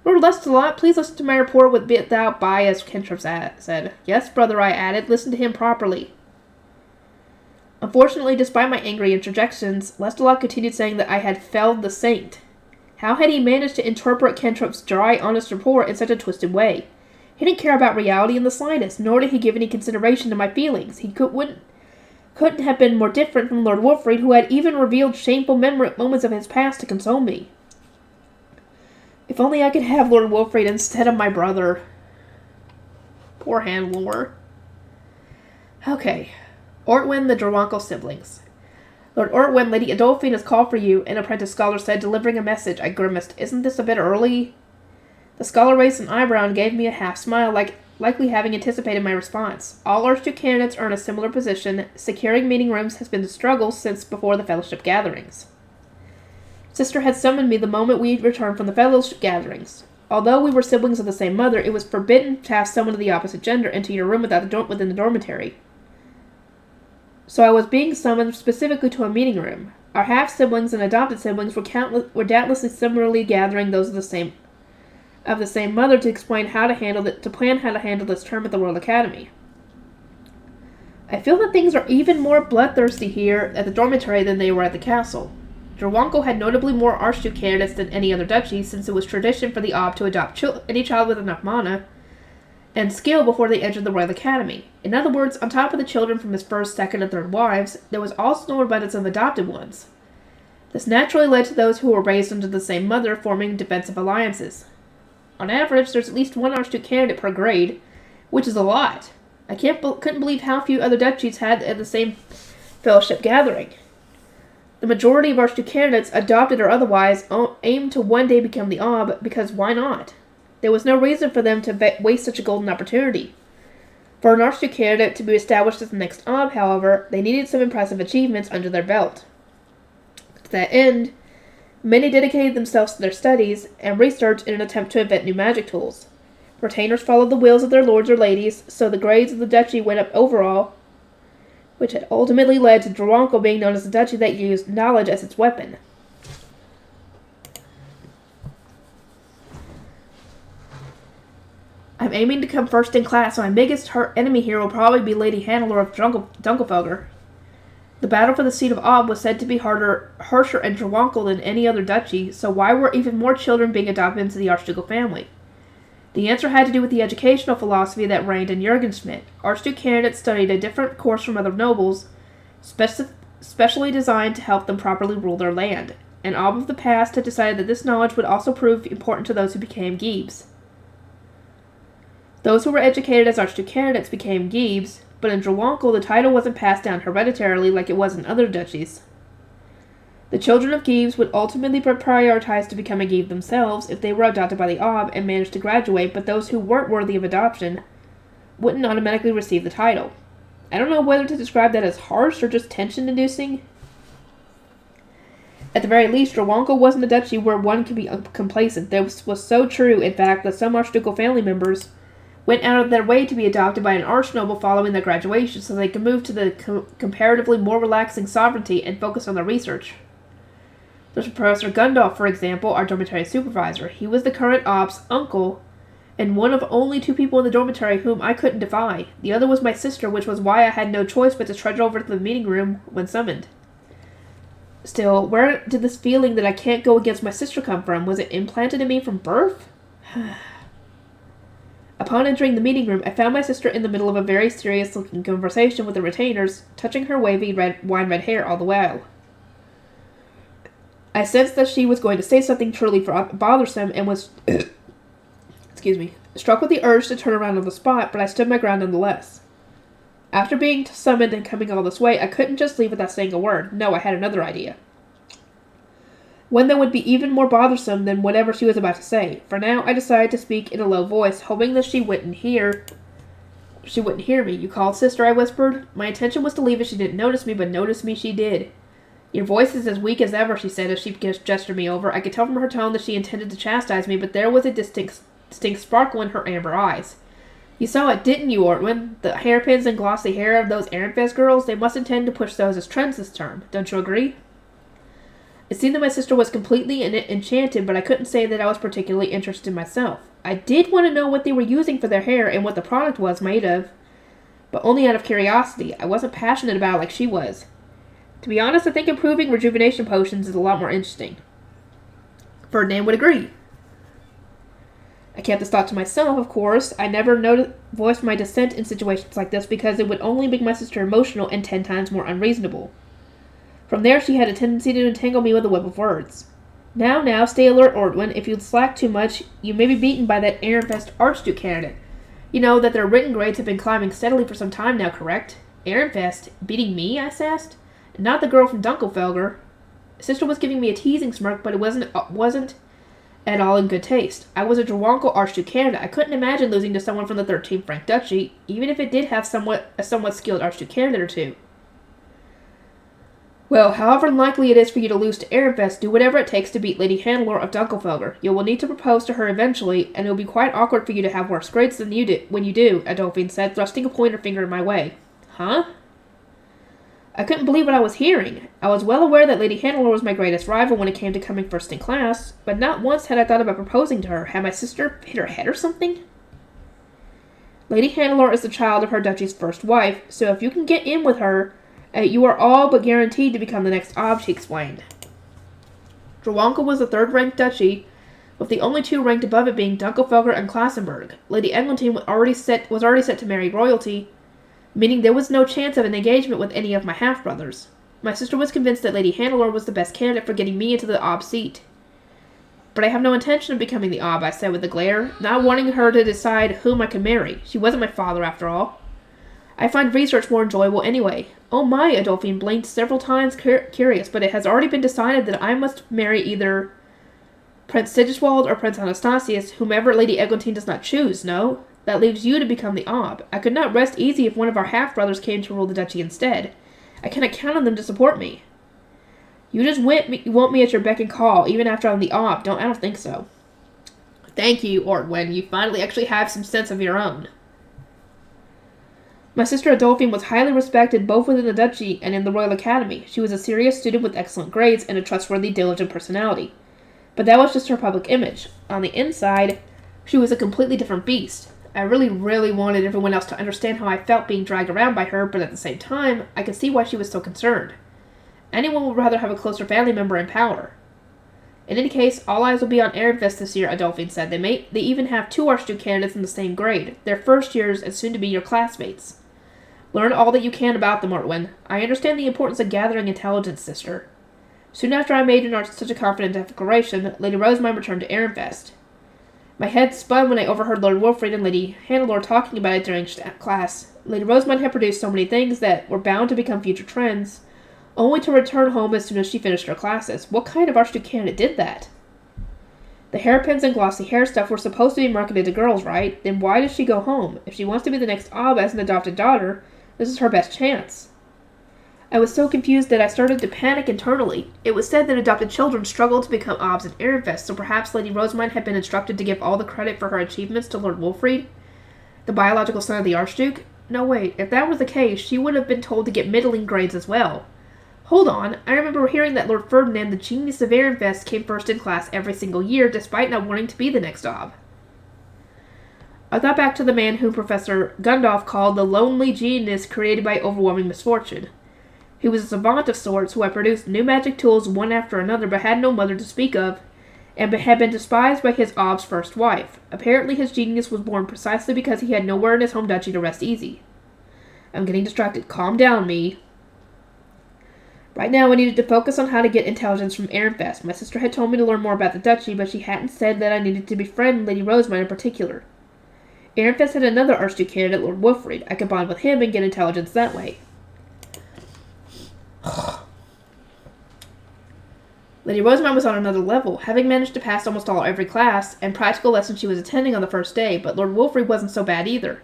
Lord Lestalot, please listen to my report without bias, cantrips said. Yes, brother, I added. Listen to him properly. Unfortunately, despite my angry interjections, Lestalot continued saying that I had felled the saint. How had he managed to interpret Cantrip's dry, honest report in such a twisted way? He didn't care about reality in the slightest, nor did he give any consideration to my feelings. He couldn't have been more different from Lord Wilfrid, who had even revealed shameful moments of his past to console me. If only I could have Lord Wilfrid instead of my brother. Poor Handler. Okay. Ortwin, the Drawankel siblings. Lord Ortwin, Lady Adolphine has called for you, an apprentice scholar said, delivering a message. I grimaced. Isn't this a bit early? The scholar raised an eyebrow and gave me a half-smile, likely having anticipated my response. All Archduke candidates are in a similar position. Securing meeting rooms has been a struggle since before the fellowship gatherings. Sister had summoned me the moment we returned from the fellowship gatherings. Although we were siblings of the same mother, it was forbidden to have someone of the opposite gender into your room within the dormitory. So I was being summoned specifically to a meeting room. Our half-siblings and adopted siblings were doubtlessly similarly gathering those of the same mother to plan how to handle this term at the Royal Academy. I feel that things are even more bloodthirsty here at the dormitory than they were at the castle. Drawankel had notably more Archduke candidates than any other duchy, since it was tradition for the Ob to adopt any child with enough mana and skill before they entered the Royal Academy. In other words, on top of the children from his first, second, and third wives, there was also no abundance of adopted ones. This naturally led to those who were raised under the same mother forming defensive alliances. On average, there's at least one Archduke candidate per grade, which is a lot. I couldn't believe how few other duchies had at the same fellowship gathering. The majority of Archduke candidates, adopted or otherwise, aimed to one day become the Ob, because why not? There was no reason for them to waste such a golden opportunity. For an Archduke candidate to be established as the next Ob, however, they needed some impressive achievements under their belt. To that end, many dedicated themselves to their studies and research in an attempt to invent new magic tools. Retainers followed the wills of their lords or ladies, so the grades of the duchy went up overall, which had ultimately led to Drawankel being known as the duchy that used knowledge as its weapon. I'm aiming to come first in class, so my biggest enemy here will probably be Lady Hannelore of Dunkelfelder. The battle for the seat of Ob was said to be harsher in Drawankel than any other duchy, so why were even more children being adopted into the Archducal family? The answer had to do with the educational philosophy that reigned in Jürgenschmidt. Archduke candidates studied a different course from other nobles, specially designed to help them properly rule their land. An Ob of the past had decided that this knowledge would also prove important to those who became Giebs. Those who were educated as Archduke candidates became Giebs, but in Drawankel the title wasn't passed down hereditarily like it was in other duchies. The children of Giebs would ultimately be prioritized to become a Gieb themselves if they were adopted by the Ob and managed to graduate, but those who weren't worthy of adoption wouldn't automatically receive the title. I don't know whether to describe that as harsh or just tension-inducing. At the very least, Drawankel wasn't a duchy where one could be complacent. This was so true, in fact, that some Archducal family members went out of their way to be adopted by an archnoble following their graduation so they could move to the comparatively more relaxing sovereignty and focus on their research. There's Professor Gundolf, for example, our dormitory supervisor. He was the current Ob's uncle, and one of only two people in the dormitory whom I couldn't defy. The other was my sister, which was why I had no choice but to trudge over to the meeting room when summoned. Still, where did this feeling that I can't go against my sister come from? Was it implanted in me from birth? Upon entering the meeting room, I found my sister in the middle of a very serious-looking conversation with the retainers, touching her wavy wine-red hair all the while. I sensed that she was going to say something truly bothersome and was struck with the urge to turn around on the spot, but I stood my ground nonetheless. After being summoned and coming all this way, I couldn't just leave without saying a word. No, I had another idea. One that would be even more bothersome than whatever she was about to say. For now, I decided to speak in a low voice, hoping that she wouldn't hear She wouldn't hear me. You called, sister, I whispered. My intention was to leave if she didn't notice me, but notice me she did. Your voice is as weak as ever, she said as she gestured me over. I could tell from her tone that she intended to chastise me, but there was a distinct sparkle in her amber eyes. You saw it, didn't you, Ortwin? The hairpins and glossy hair of those Ehrenfest girls, they must intend to push those as trends this term. Don't you agree? It seemed that my sister was completely enchanted, but I couldn't say that I was particularly interested myself. I did want to know what they were using for their hair and what the product was made of, but only out of curiosity. I wasn't passionate about it like she was. To be honest, I think improving rejuvenation potions is a lot more interesting. Ferdinand would agree. I kept this thought to myself, of course. I never voiced my dissent in situations like this because it would only make my sister emotional and 10 times more unreasonable. From there, she had a tendency to entangle me with a web of words. Now, stay alert, Ortwin. If you slack too much, you may be beaten by that Ehrenfest Archduke candidate. You know that their written grades have been climbing steadily for some time now, correct? Ehrenfest? Beating me? I sassed. Not the girl from Dunkelfelger. Sister was giving me a teasing smirk, but it wasn't at all in good taste. I was a Drawankel Archduke candidate. I couldn't imagine losing to someone from the 13th Frank Duchy, even if it did have a somewhat skilled Archduke candidate or two. Well, however unlikely it is for you to lose to Ehrenfest, do whatever it takes to beat Lady Hannelore of Dunkelfelger. You will need to propose to her eventually, and it will be quite awkward for you to have worse grades than you did when you do, Adolphine said, thrusting a pointer finger in my way. Huh? I couldn't believe what I was hearing. I was well aware that Lady Hannelore was my greatest rival when it came to coming first in class, but not once had I thought about proposing to her. Had my sister hit her head or something? Lady Hannelore is the child of her duchy's first wife, so if you can get in with her, you are all but guaranteed to become the next Ob, she explained. Drawankel was the third-ranked duchy, with the only two ranked above it being Dunkelfelger and Klassenburg. Lady Eglantine was already set to marry royalty, meaning there was no chance of an engagement with any of my half-brothers. My sister was convinced that Lady Hannelore was the best candidate for getting me into the Ob seat. But I have no intention of becoming the Ob, I said with a glare, not wanting her to decide whom I could marry. She wasn't my father, after all. I find research more enjoyable anyway. Oh my, Adolphine blinked several times curious, but it has already been decided that I must marry either Prince Sigiswald or Prince Anastasius, whomever Lady Eglantine does not choose, no? That leaves you to become the Ob. I could not rest easy if one of our half-brothers came to rule the duchy instead. I cannot count on them to support me. You just want me at your beck and call, even after I'm the Ob. I don't think so. Thank you, Ortwin. You finally actually have some sense of your own. My sister Adolphine was highly respected both within the duchy and in the Royal Academy. She was a serious student with excellent grades and a trustworthy, diligent personality. But that was just her public image. On the inside, she was a completely different beast. I really wanted everyone else to understand how I felt being dragged around by her, but at the same time, I could see why she was so concerned. Anyone would rather have a closer family member in power. In any case, all eyes will be on Ehrenfest this year, Adolphine said. They even have 2 Archduke candidates in the same grade. They're first years and soon to be your classmates. Learn all that you can about them, Ortwin. I understand the importance of gathering intelligence, sister. Soon after I made such a confident declaration, Lady Rosamine returned to Ehrenfest. My head spun when I overheard Lord Wolfried and Lady Hannelore talking about it during class. Lady Rosamine had produced so many things that were bound to become future trends, only to return home as soon as she finished her classes. What kind of Archduke candidate did that? The hairpins and glossy hair stuff were supposed to be marketed to girls, right? Then why does she go home? If she wants to be the next Ob as an adopted daughter, this is her best chance. I was so confused that I started to panic internally. It was said that adopted children struggled to become Obs in Ehrenfest, so perhaps Lady Rosamine had been instructed to give all the credit for her achievements to Lord Wolfried, the biological son of the Archduke. No, wait, if that was the case, she would have been told to get middling grades as well. Hold on, I remember hearing that Lord Ferdinand, the genius of Ehrenfest, came first in class every single year, despite not wanting to be the next Ob. I thought back to the man whom Professor Gundolf called the lonely genius created by overwhelming misfortune. He was a savant of sorts who had produced new magic tools one after another but had no mother to speak of, and had been despised by his Ob's first wife. Apparently his genius was born precisely because he had nowhere in his home duchy to rest easy. I'm getting distracted. Calm down, me. Right now I needed to focus on how to get intelligence from Ehrenfest. My sister had told me to learn more about the duchy, but she hadn't said that I needed to befriend Lady Rosamine in particular. Ehrenfest had another Archduke candidate, Lord Wolfried. I could bond with him and get intelligence that way. Lady Rosamine was on another level, having managed to pass almost every class and practical lesson she was attending on the first day, but Lord Wolfried wasn't so bad either.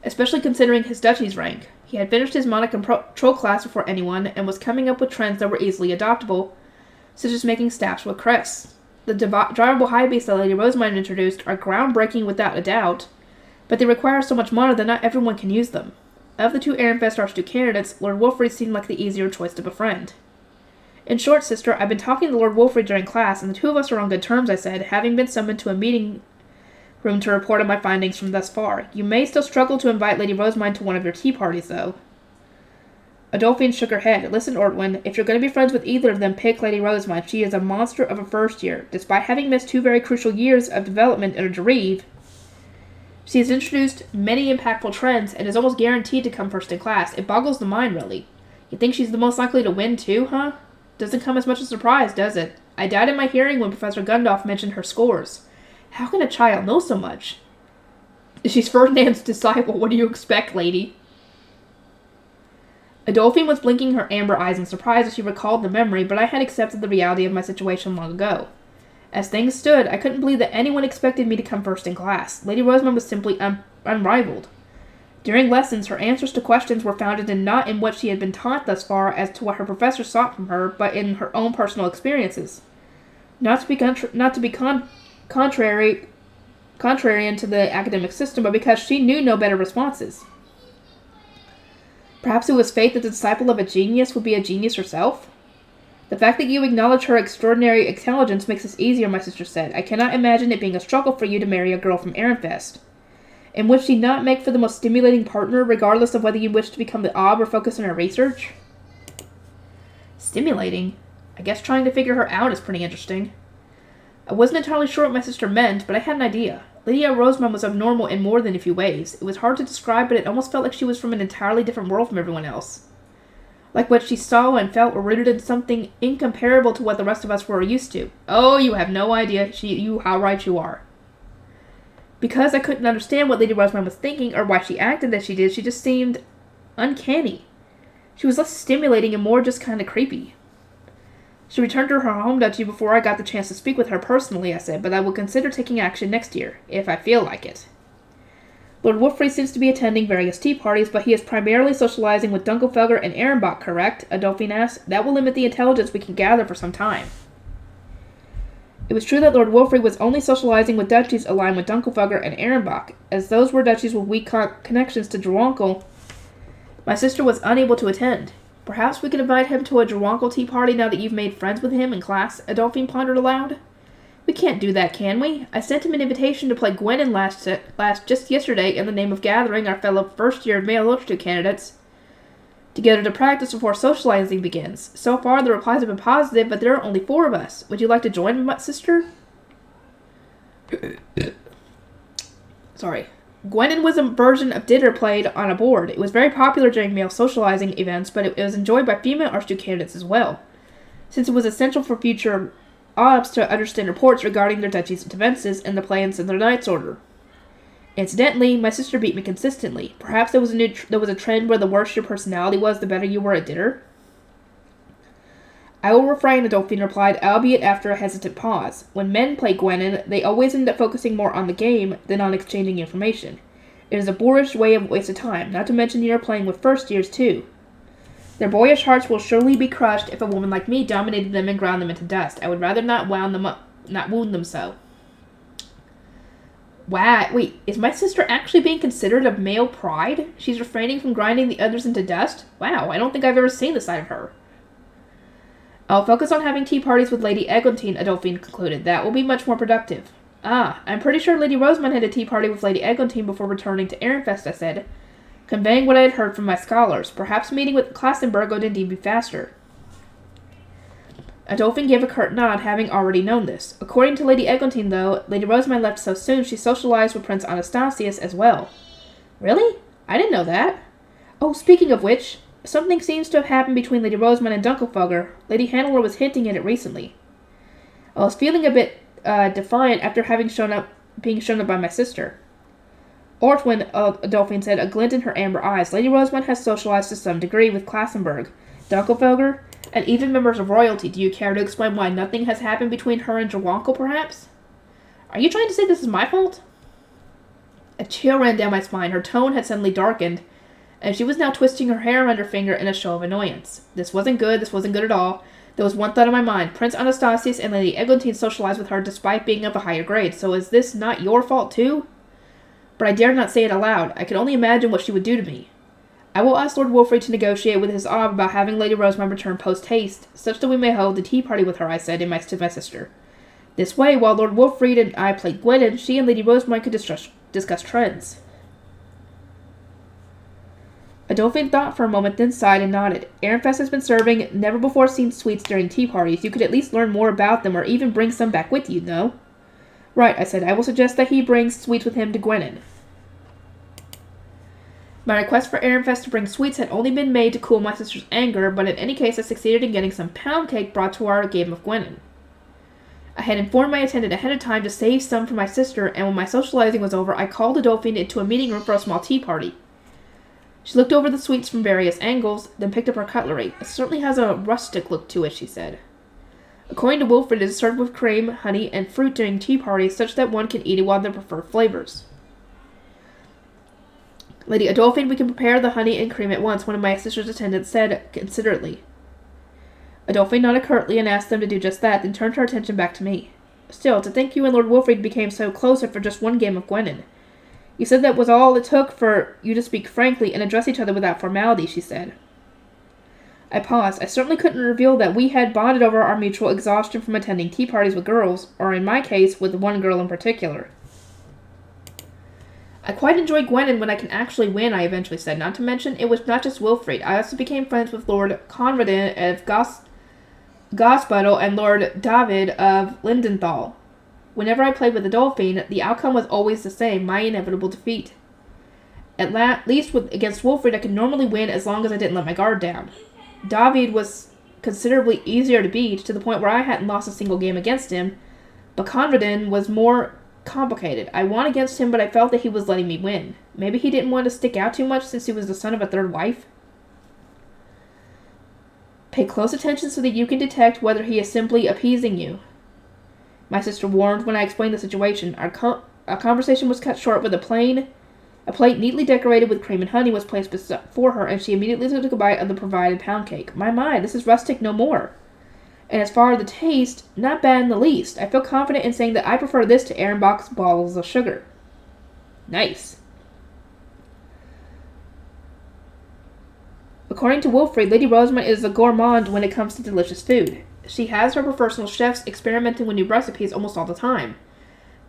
especially considering his duchy's rank. He had finished his mind control class before anyone, and was coming up with trends that were easily adoptable, such as making staffs with crests. The drivable high beasts that Lady Rosemine introduced are groundbreaking without a doubt, but they require so much mana that not everyone can use them. Of the two Ehrenfest Archduke candidates, Lord Wolfrey seemed like the easier choice to befriend. In short, sister, I've been talking to Lord Wolfrey during class, and the two of us are on good terms, I said, having been summoned to a meeting room to report on my findings from thus far. You may still struggle to invite Lady Rosemine to one of your tea parties, though. Adolphine shook her head. Listen, Ortwin, if you're going to be friends with either of them, pick Lady Rosemine. She is a monster of a first year. Despite having missed 2 very crucial years of development in a Dereve, she has introduced many impactful trends and is almost guaranteed to come first in class. It boggles the mind, really. You think she's the most likely to win, too, huh? Doesn't come as much as a surprise, does it? I doubted my hearing when Professor Gundolf mentioned her scores. How can a child know so much? She's Ferdinand's disciple. What do you expect, lady? Adolphine was blinking her amber eyes in surprise as she recalled the memory, but I had accepted the reality of my situation long ago. As things stood, I couldn't believe that anyone expected me to come first in class. Lady Rosemond was simply unrivaled. During lessons, her answers to questions were founded not in what she had been taught thus far as to what her professors sought from her, but in her own personal experiences. Not to be contrarian to the academic system, but because she knew no better responses. Perhaps it was fate that the disciple of a genius would be a genius herself? The fact that you acknowledge her extraordinary intelligence makes this easier, my sister said. I cannot imagine it being a struggle for you to marry a girl from Ehrenfest. And would she not make for the most stimulating partner, regardless of whether you wish to become the ob or focus on her research? Stimulating? I guess trying to figure her out is pretty interesting. I wasn't entirely sure what my sister meant, but I had an idea. Lydia Rosemond was abnormal in more than a few ways. It was hard to describe, but it almost felt like she was from an entirely different world from everyone else. Like what she saw and felt were rooted in something incomparable to what the rest of us were used to. Oh, you have no idea how right you are. Because I couldn't understand what Lady Rosemond was thinking or why she acted as she did, she just seemed uncanny. She was less stimulating and more just kind of creepy. She returned to her home duchy before I got the chance to speak with her personally, I said, but I will consider taking action next year, if I feel like it. Lord Wolfrey seems to be attending various tea parties, but he is primarily socializing with Dunkelfelger and Ehrenbach, correct? Adolphine asked. That will limit the intelligence we can gather for some time. It was true that Lord Wolfrey was only socializing with duchies aligned with Dunkelfelger and Ehrenbach, as those were duchies with weak connections to Drwonkel. My sister was unable to attend. Perhaps we could invite him to a Drwonkel tea party now that you've made friends with him in class, Adolphine pondered aloud. We can't do that, can we? I sent him an invitation to play Gwenin just yesterday in the name of gathering our fellow first-year male literature candidates together to practice before socializing begins. So far, the replies have been positive, but there are only 4 of us. Would you like to join me, my sister? Sorry. Gwenin was a version of Ditter played on a board. It was very popular during male socializing events, but it was enjoyed by female Archduke candidates as well, since it was essential for future obs to understand reports regarding their duchy's defenses and the plans in their knight's order. Incidentally, my sister beat me consistently. Perhaps there was a trend where the worse your personality was, the better you were at Ditter. I will refrain, Adolphine replied, albeit after a hesitant pause. When men play Gwenin, they always end up focusing more on the game than on exchanging information. It is a boorish way of wasted time, not to mention you are playing with first years, too. Their boyish hearts will surely be crushed if a woman like me dominated them and ground them into dust. I would rather not wound them so. Wow, wait, is my sister actually being considered a male pride? She's refraining from grinding the others into dust? Wow, I don't think I've ever seen this side of her. I'll focus on having tea parties with Lady Eglantine, Adolphine concluded. That will be much more productive. Ah, I'm pretty sure Lady Rosemond had a tea party with Lady Eglantine before returning to Ehrenfest, I said, conveying what I had heard from my scholars. Perhaps meeting with Klassenberg would indeed be faster. Adolphine gave a curt nod, having already known this. According to Lady Eglantine, though, Lady Rosemond left so soon she socialized with Prince Anastasius as well. Really? I didn't know that. Oh, speaking of which, something seems to have happened between Lady Rosemond and Dunkelfelger. Lady Hannelore was hinting at it recently. I was feeling a bit defiant after being shown up by my sister. Ortwin, Adolphine said, a glint in her amber eyes. Lady Rosemond has socialized to some degree with Klassenberg, Dunkelfelger, and even members of royalty. Do you care to explain why nothing has happened between her and Drwonkel, perhaps? Are you trying to say this is my fault? chill ran down my spine. Her tone had suddenly darkened, and she was now twisting her hair around her finger in a show of annoyance. This wasn't good at all. There was one thought in my mind. Prince Anastasius and Lady Eglantine socialized with her despite being of a higher grade, so is this not your fault too? But I dared not say it aloud. I could only imagine what she would do to me. I will ask Lord Wolfried to negotiate with his Ob about having Lady Rosamund return post-haste, such that we may hold the tea party with her, I said to my sister. This way, while Lord Wolfried and I played Gwynedd, she and Lady Rosamund could discuss trends. Adolphine thought for a moment, then sighed and nodded. Ehrenfest has been serving never-before-seen sweets during tea parties. You could at least learn more about them, or even bring some back with you, no? Right, I said. I will suggest that he brings sweets with him to Gwynedd. My request for Ehrenfest to bring sweets had only been made to cool my sister's anger, but in any case I succeeded in getting some pound cake brought to our game of Gwynedd. I had informed my attendant ahead of time to save some for my sister, and when my socializing was over, I called Adolphine into a meeting room for a small tea party. She looked over the sweets from various angles, then picked up her cutlery. It certainly has a rustic look to it, she said. According to Wilfred, it is served with cream, honey, and fruit during tea parties, such that one can eat it while their preferred flavors. Lady Adolphine, we can prepare the honey and cream at once, one of my sister's attendants said considerately. Adolphine nodded curtly and asked them to do just that, then turned her attention back to me. Still, to think you and Lord Wolfried became so close after just one game of Gwynedd. You said that was all it took for you to speak frankly and address each other without formality, she said. I paused. I certainly couldn't reveal that we had bonded over our mutual exhaustion from attending tea parties with girls, or in my case, with one girl in particular. I quite enjoy Gwynedd when I can actually win, I eventually said. Not to mention, it was not just Wilfrid. I also became friends with Lord Conradin of Gospedal and Lord David of Lindenthal. Whenever I played with Adolphine, the outcome was always the same, my inevitable defeat. At least against Wilfrid, I could normally win as long as I didn't let my guard down. David was considerably easier to beat, to the point where I hadn't lost a single game against him, but Conradin was more complicated. I won against him, but I felt that he was letting me win. Maybe he didn't want to stick out too much since he was the son of a third wife? Pay close attention so that you can detect whether he is simply appeasing you, my sister warned when I explained the situation. Our conversation was cut short with a plate neatly decorated with cream and honey was placed before her, and she immediately took a bite of the provided pound cake. My, this is rustic no more. And as far as the taste, not bad in the least. I feel confident in saying that I prefer this to Ehrenbach's balls of sugar. Nice. According to Wilfrid, Lady Rosamund is a gourmand when it comes to delicious food. She has her personal chefs experimenting with new recipes almost all the time.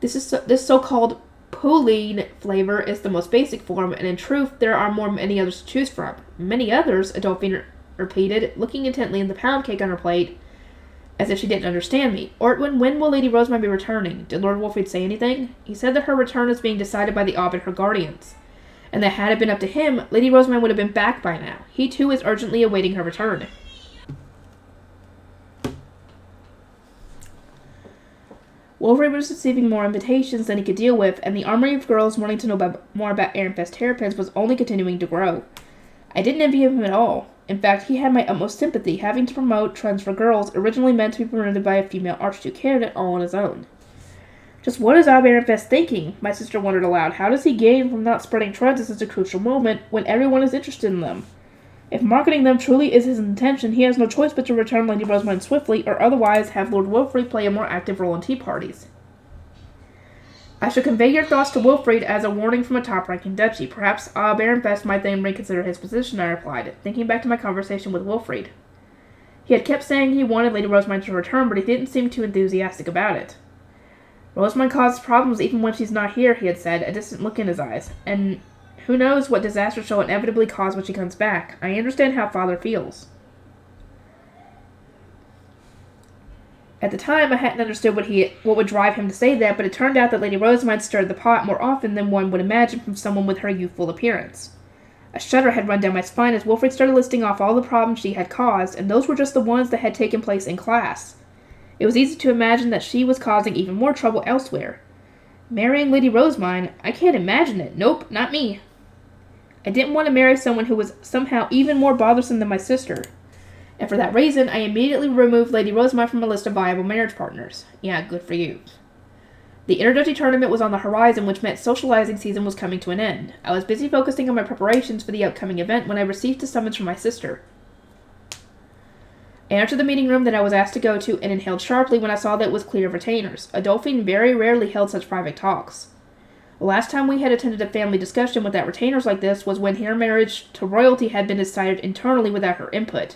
This so-called Pauline flavor is the most basic form, and in truth, there are many others to choose from. Many others, Adolphine repeated, looking intently at the pound cake on her plate, as if she didn't understand me. Ortwin, when will Lady Rosamund be returning? Did Lord Wolfried say anything? He said that her return is being decided by the Ob and her guardians, and that had it been up to him, Lady Rosamund would have been back by now. He too is urgently awaiting her return. Wolfried was receiving more invitations than he could deal with, and the army of girls wanting to know more about Ehrenfest hairpins was only continuing to grow. I didn't envy him at all. In fact, he had my utmost sympathy, having to promote trends for girls originally meant to be promoted by a female Archduke candidate all on his own. Just what is Ob Ehrenfest thinking? My sister wondered aloud. How does he gain from not spreading trends at such a crucial moment when everyone is interested in them? If marketing them truly is his intention, he has no choice but to return Lady Rosamund swiftly, or otherwise have Lord Wilfrid play a more active role in tea parties. I shall convey your thoughts to Wilfrid as a warning from a top-ranking duchy. Perhaps Ob Ehrenfest might then reconsider his position, I replied, thinking back to my conversation with Wilfrid. He had kept saying he wanted Lady Rosamund to return, but he didn't seem too enthusiastic about it. Rosamund causes problems even when she's not here, he had said, a distant look in his eyes, and who knows what disaster she'll inevitably cause when she comes back. I understand how Father feels. At the time, I hadn't understood what would drive him to say that, but it turned out that Lady Rosamund stirred the pot more often than one would imagine from someone with her youthful appearance. A shudder had run down my spine as Wilfrid started listing off all the problems she had caused, and those were just the ones that had taken place in class. It was easy to imagine that she was causing even more trouble elsewhere. Marrying Lady Rosamund? I can't imagine it. Nope, not me. I didn't want to marry someone who was somehow even more bothersome than my sister. And for that reason, I immediately removed Lady Rosamund from a list of viable marriage partners. Yeah, good for you. The interducty tournament was on the horizon, which meant socializing season was coming to an end. I was busy focusing on my preparations for the upcoming event when I received a summons from my sister. I entered the meeting room that I was asked to go to and inhaled sharply when I saw that it was clear of retainers. Adolphine very rarely held such private talks. The last time we had attended a family discussion without retainers like this was when her marriage to royalty had been decided internally without her input.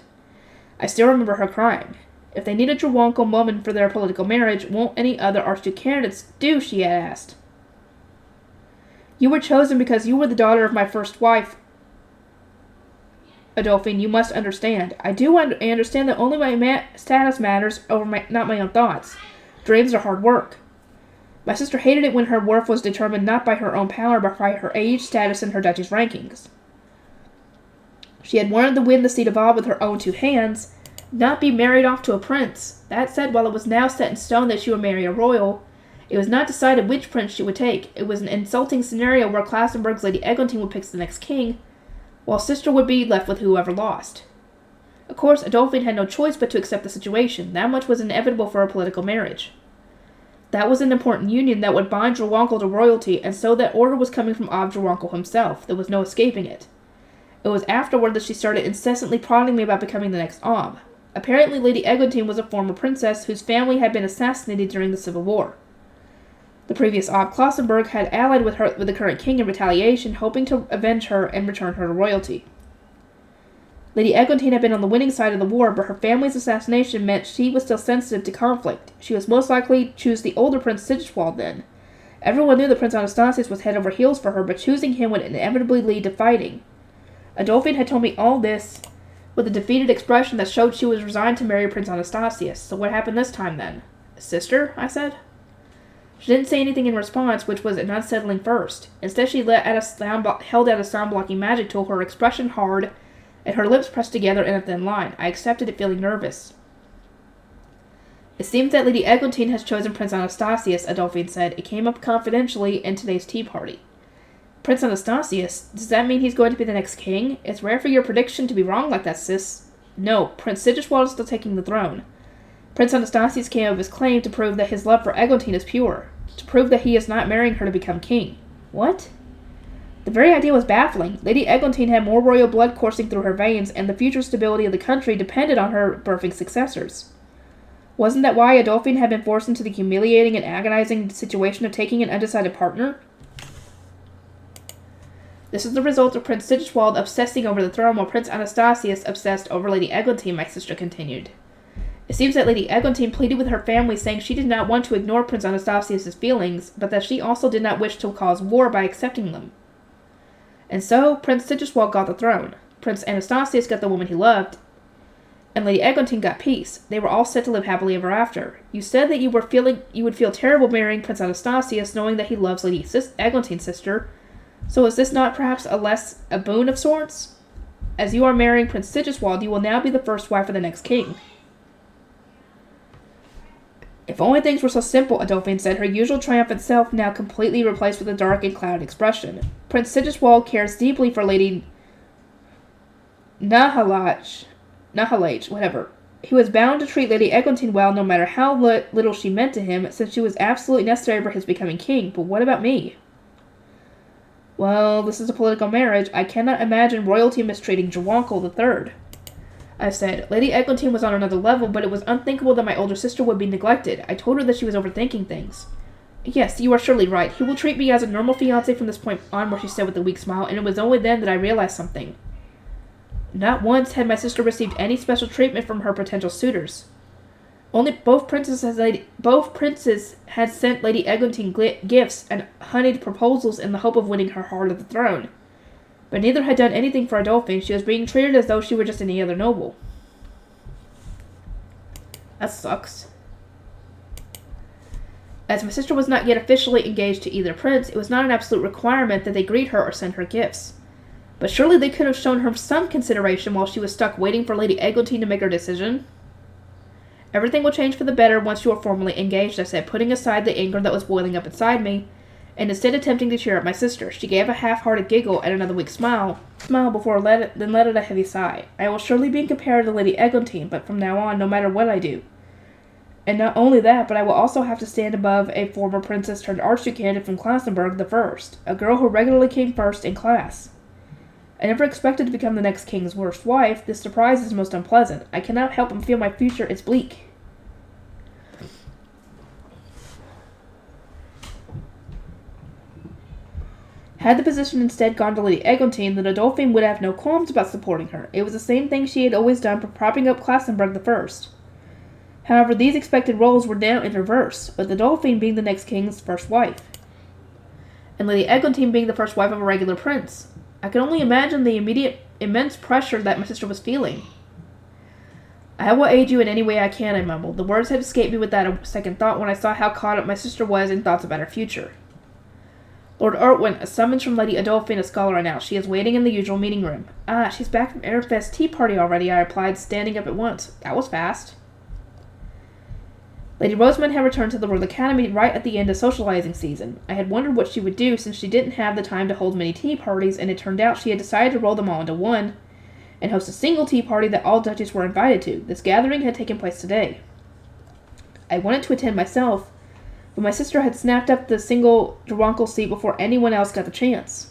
I still remember her crying. If they need a Jawanko woman for their political marriage, won't any other Archduke candidates do, she had asked. You were chosen because you were the daughter of my first wife. Adolphine, you must understand. I understand that only my status matters over not my own thoughts. Dreams are hard work. My sister hated it when her worth was determined not by her own power, but by her age, status, and her duchy's rankings. She had wanted to win the seat of Ob with her own two hands, not be married off to a prince. That said, while it was now set in stone that she would marry a royal, it was not decided which prince she would take. It was an insulting scenario where Klassenberg's Lady Eglantine would pick the next king, while sister would be left with whoever lost. Of course, Adolphine had no choice but to accept the situation. That much was inevitable for a political marriage. That was an important union that would bind Jawanko to royalty, and so that order was coming from Ob Jawanko himself. There was no escaping it. It was afterward that she started incessantly prodding me about becoming the next Ob. Apparently, Lady Eglantine was a former princess whose family had been assassinated during the Civil War. The previous Ob Klassenberg had allied with the current king in retaliation, hoping to avenge her and return her to royalty. Lady Eglantine had been on the winning side of the war, but her family's assassination meant she was still sensitive to conflict. She was most likely to choose the older Prince Sigiswald then. Everyone knew that Prince Anastasius was head over heels for her, but choosing him would inevitably lead to fighting. Adolphine had told me all this with a defeated expression that showed she was resigned to marry Prince Anastasius. So what happened this time then? Sister? I said. She didn't say anything in response, which was an unsettling first. Instead, she held out a sound-blocking magic tool, her expression hard, and her lips pressed together in a thin line. I accepted it, feeling nervous. It seems that Lady Eglantine has chosen Prince Anastasius, Adolphine said. It came up confidentially in today's tea party. Prince Anastasius? Does that mean he's going to be the next king? It's rare for your prediction to be wrong like that, sis. No, Prince Sigiswald is still taking the throne. Prince Anastasius came of his claim to prove that his love for Eglantine is pure. To prove that he is not marrying her to become king. What? The very idea was baffling. Lady Eglantine had more royal blood coursing through her veins, and the future stability of the country depended on her birthing successors. Wasn't that why Adolphine had been forced into the humiliating and agonizing situation of taking an undecided partner? This is the result of Prince Sigiswald obsessing over the throne, while Prince Anastasius obsessed over Lady Eglantine, my sister continued. It seems that Lady Eglantine pleaded with her family, saying she did not want to ignore Prince Anastasius' feelings, but that she also did not wish to cause war by accepting them. And so, Prince Sigiswald got the throne. Prince Anastasius got the woman he loved, and Lady Eglantine got peace. They were all set to live happily ever after. You said that you would feel terrible marrying Prince Anastasius, knowing that he loves Lady Eglantine's sister. So is this not perhaps a boon of sorts? As you are marrying Prince Sigiswald, you will now be the first wife of the next king. If only things were so simple, Adolphine said, her usual triumphant self now completely replaced with a dark and clouded expression. Prince Sigiswald cares deeply for Lady Nahalach, whatever. He was bound to treat Lady Eglantine well, no matter how little she meant to him, since she was absolutely necessary for his becoming king. But what about me? Well, this is a political marriage. I cannot imagine royalty mistreating Jawanko III. I said, Lady Eglantine was on another level, but it was unthinkable that my older sister would be neglected. I told her that she was overthinking things. Yes, you are surely right. He will treat me as a normal fiancé from this point onward, she said with a weak smile, and it was only then that I realized something. Not once had my sister received any special treatment from her potential suitors. Only both princes had sent Lady Eglantine gifts and honeyed proposals in the hope of winning her heart of the throne. But neither had done anything for Adolphine. She was being treated as though she were just any other noble. That sucks. As my sister was not yet officially engaged to either prince, it was not an absolute requirement that they greet her or send her gifts. But surely they could have shown her some consideration while she was stuck waiting for Lady Eglantine to make her decision. Everything will change for the better once you are formally engaged, I said, putting aside the anger that was boiling up inside me, and instead attempting to cheer up my sister. She gave a half-hearted giggle and another weak smile before then let out a heavy sigh. I will surely be compared to Lady Eglantine, but from now on, no matter what I do. And not only that, but I will also have to stand above a former princess turned archduke candidate from Klassenburg the First, a girl who regularly came first in class. I never expected to become the next king's worst wife. This surprise is most unpleasant. I cannot help but feel my future is bleak. Had the position instead gone to Lady Eglantine, then Adolphine would have no qualms about supporting her. It was the same thing she had always done for propping up Klassenburg the First. However, these expected roles were now in reverse, with Adolphine being the next king's first wife, and Lady Eglantine being the first wife of a regular prince. I could only imagine the immediate immense pressure that my sister was feeling. I will aid you in any way I can, I mumbled. The words had escaped me without a second thought when I saw how caught up my sister was in thoughts about her future. Lord Ortwin, a summons from Lady Adolphine, a scholar announced. She is waiting in the usual meeting room. Ah, she's back from Ehrenfest's tea party already, I replied, standing up at once. That was fast. Lady Rosamund had returned to the Royal Academy right at the end of socializing season. I had wondered what she would do since she didn't have the time to hold many tea parties, and it turned out she had decided to roll them all into one and host a single tea party that all duchies were invited to. This gathering had taken place today. I wanted to attend myself, but my sister had snapped up the single Dronkel seat before anyone else got the chance.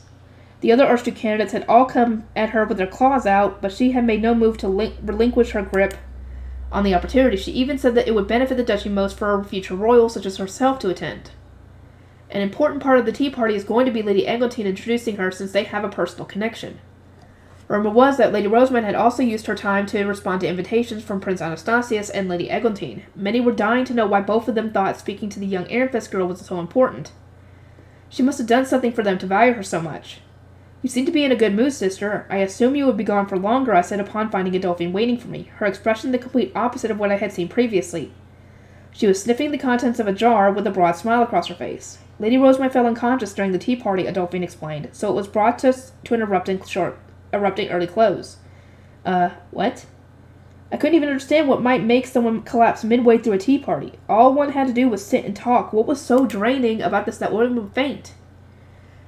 The other Archduke candidates had all come at her with their claws out, but she had made no move to relinquish her grip on the opportunity. She even said that it would benefit the duchy most for a future royal such as herself to attend. An important part of the tea party is going to be Lady Eglantine introducing her, since they have a personal connection. Rumor was that Lady Rosamund had also used her time to respond to invitations from Prince Anastasius and Lady Eglantine. Many were dying to know why both of them thought speaking to the young Ehrenfest girl was so important. She must have done something for them to value her so much. You seem to be in a good mood, sister. I assume you would be gone for longer, I said upon finding Adolphine waiting for me, her expression the complete opposite of what I had seen previously. She was sniffing the contents of a jar with a broad smile across her face. Lady Rosamund fell unconscious during the tea party, Adolphine explained, so it was brought to an erupting early close. What? I couldn't even understand what might make someone collapse midway through a tea party. All one had to do was sit and talk. What was so draining about this that woman would faint?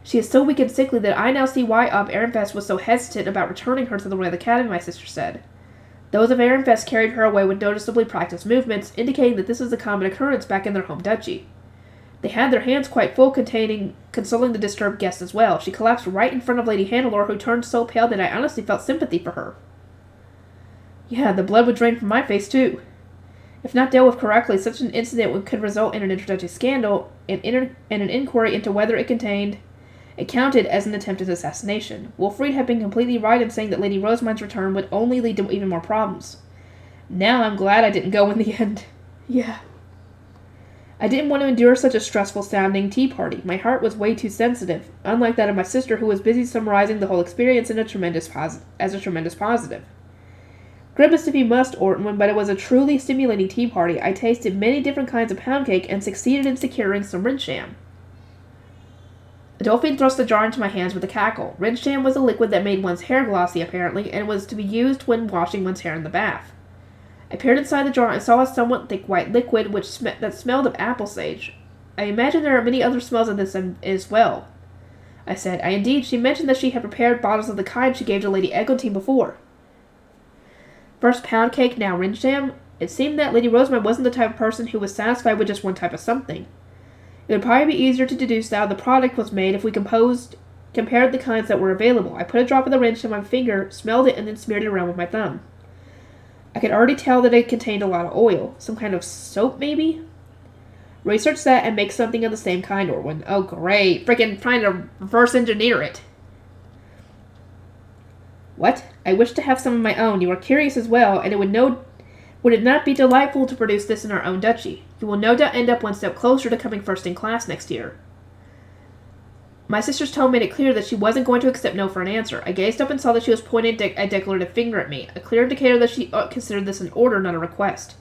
She is so weak and sickly that I now see why Ehrenfest was so hesitant about returning her to the Royal Academy, my sister said. Those of Ehrenfest carried her away with noticeably practiced movements, indicating that this is a common occurrence back in their home duchy. They had their hands quite full consoling the disturbed guest as well. She collapsed right in front of Lady Hannelore, who turned so pale that I honestly felt sympathy for her. Yeah, the blood would drain from my face, too. If not dealt with correctly, such an incident could result in an introductory scandal and an inquiry into whether it counted as an attempted assassination. Wilfrid had been completely right in saying that Lady Rosamund's return would only lead to even more problems. Now I'm glad I didn't go in the end. Yeah. I didn't want to endure such a stressful-sounding tea party. My heart was way too sensitive, unlike that of my sister, who was busy summarizing the whole experience as a tremendous positive. Grimace if you must, Ortwin, but it was a truly stimulating tea party. I tasted many different kinds of pound cake and succeeded in securing some rinsham. Adolphine thrust the jar into my hands with a cackle. Rinsham was a liquid that made one's hair glossy, apparently, and was to be used when washing one's hair in the bath. I peered inside the jar and saw a somewhat thick white liquid that smelled of apple sage. I imagine there are many other smells of this as well, I said. Indeed, she mentioned that she had prepared bottles of the kind she gave to Lady Eglantine before. First pound cake, now rinsham. It seemed that Lady Rosamund wasn't the type of person who was satisfied with just one type of something. It would probably be easier to deduce how the product was made if we compared the kinds that were available. I put a drop of the rinse on my finger, smelled it, and then smeared it around with my thumb. I could already tell that it contained a lot of oil. Some kind of soap, maybe? Research that and make something of the same kind, Orwin. Oh, great. Freaking trying to reverse engineer it. What? I wish to have some of my own. You are curious as well, and would it not be delightful to produce this in our own duchy? You will no doubt end up one step closer to coming first in class next year. My sister's tone made it clear that she wasn't going to accept no for an answer. I gazed up and saw that she was pointing a declarative finger at me, a clear indicator that she considered this an order, not a request.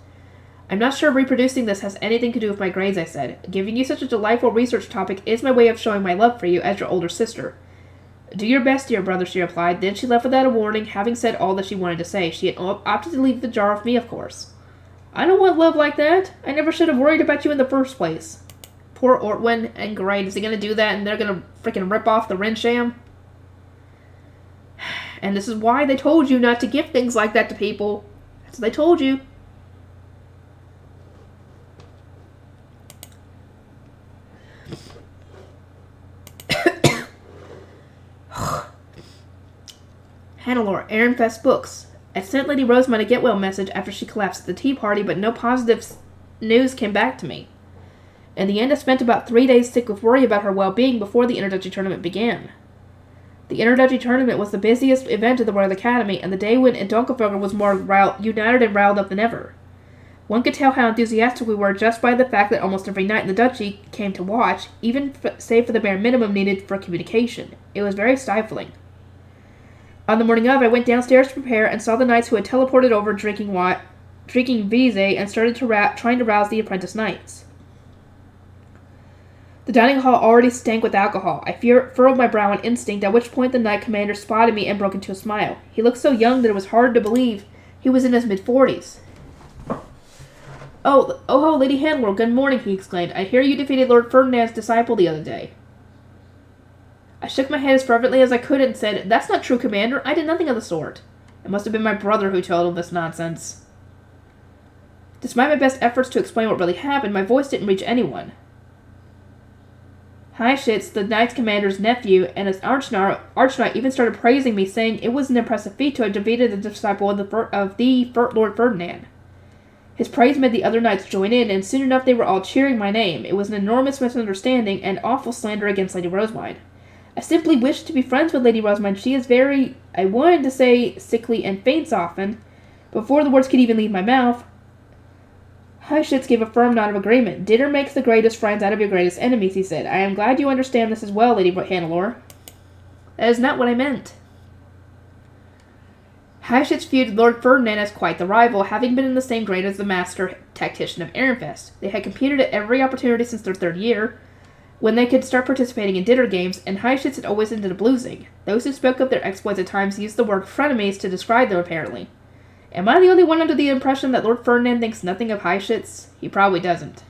I'm not sure reproducing this has anything to do with my grades, I said. Giving you such a delightful research topic is my way of showing my love for you as your older sister. Do your best, dear brother, she replied. Then she left without a warning, having said all that she wanted to say. She had opted to leave the jar with me, of course. I don't want love like that. I never should have worried about you in the first place. Poor Ortwin, and great, is he going to do that and they're going to freaking rip off the rinsham? And this is why they told you not to give things like that to people. That's what they told you. Hannelore, Ehrenfest Books. I sent Lady Rosamund a get-well message after she collapsed at the tea party, but no positive news came back to me. In the end, I spent about 3 days sick with worry about her well-being before the Interduchy tournament began. The Interduchy tournament was the busiest event of the Royal Academy, and the day when Donkelfelger was more united and riled up than ever. One could tell how enthusiastic we were just by the fact that almost every knight in the duchy came to watch, even save for the bare minimum needed for communication. It was very stifling. On the morning of, I went downstairs to prepare and saw the knights who had teleported over drinking Vise and started trying to rouse the apprentice knights. The dining hall already stank with alcohol. I furrowed my brow in instinct, at which point the knight commander spotted me and broke into a smile. He looked so young that it was hard to believe he was in his mid-40s. Oh, Lady Hannelore, good morning, he exclaimed. I hear you defeated Lord Ferdinand's disciple the other day. I shook my head as fervently as I could and said, That's not true, Commander. I did nothing of the sort. It must have been my brother who told him this nonsense. Despite my best efforts to explain what really happened, my voice didn't reach anyone. Highshitz, the Knights Commander's nephew, and his archnigh even started praising me, saying it was an impressive feat to have defeated the disciple of the Lord Ferdinand. His praise made the other knights join in, and soon enough they were all cheering my name. It was an enormous misunderstanding and awful slander against Lady Rosamund. I simply wished to be friends with Lady Rosamund. She is very, I wanted to say, sickly and faints often. Before the words could even leave my mouth, Highshitz gave a firm nod of agreement. Dinner makes the greatest friends out of your greatest enemies, he said. I am glad you understand this as well, Lady Hannelore. That is not what I meant. Highshitz viewed Lord Ferdinand as quite the rival, having been in the same grade as the master tactician of Ehrenfest. They had competed at every opportunity since their 3rd year, when they could start participating in dinner games, and Highshitz had always ended up losing. Those who spoke of their exploits at times used the word frenemies to describe them, apparently. Am I the only one under the impression that Lord Ferdinand thinks nothing of Highshitz? He probably doesn't.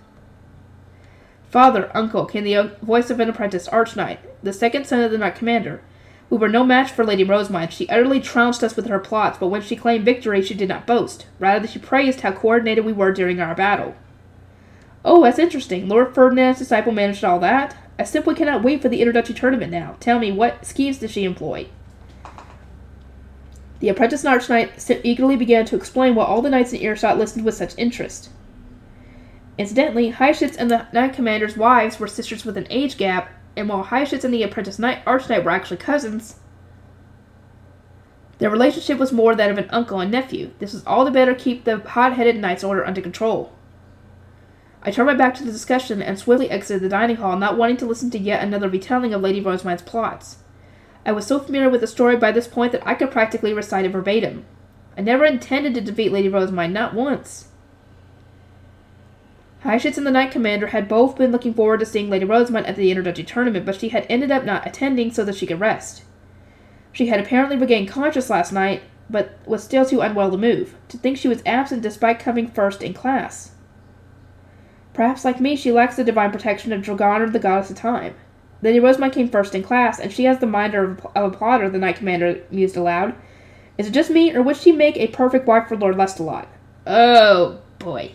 Father, uncle, came the voice of an apprentice archnigh, the second son of the knight commander. We were no match for Lady Rosamund. She utterly trounced us with her plots, but when she claimed victory, she did not boast. Rather, she praised how coordinated we were during our battle. Oh, that's interesting. Lord Ferdinand's disciple managed all that? I simply cannot wait for the Interduchy tournament now. Tell me, what schemes does she employ? The apprentice archnigh eagerly began to explain while all the knights in earshot listened with such interest. Incidentally, Highshitz and the knight commander's wives were sisters with an age gap, and while Highshitz and the apprentice archnigh were actually cousins, their relationship was more that of an uncle and nephew. This was all the better to keep the hot-headed knight's order under control. I turned my back to the discussion and swiftly exited the dining hall, not wanting to listen to yet another retelling of Lady Rosamund's plots. I was so familiar with the story by this point that I could practically recite it verbatim. I never intended to defeat Lady Rosamund, not once. Highshitz and the knight commander had both been looking forward to seeing Lady Rosamund at the Interduchy tournament, but she had ended up not attending so that she could rest. She had apparently regained consciousness last night, but was still too unwell to move. To think she was absent despite coming first in class. Perhaps, like me, she lacks the divine protection of Dragonor, the goddess of time. Lady Rosamund came first in class, and she has the mind of a plotter, the knight commander mused aloud. Is it just me, or would she make a perfect wife for Lord Lestalot? Oh, boy.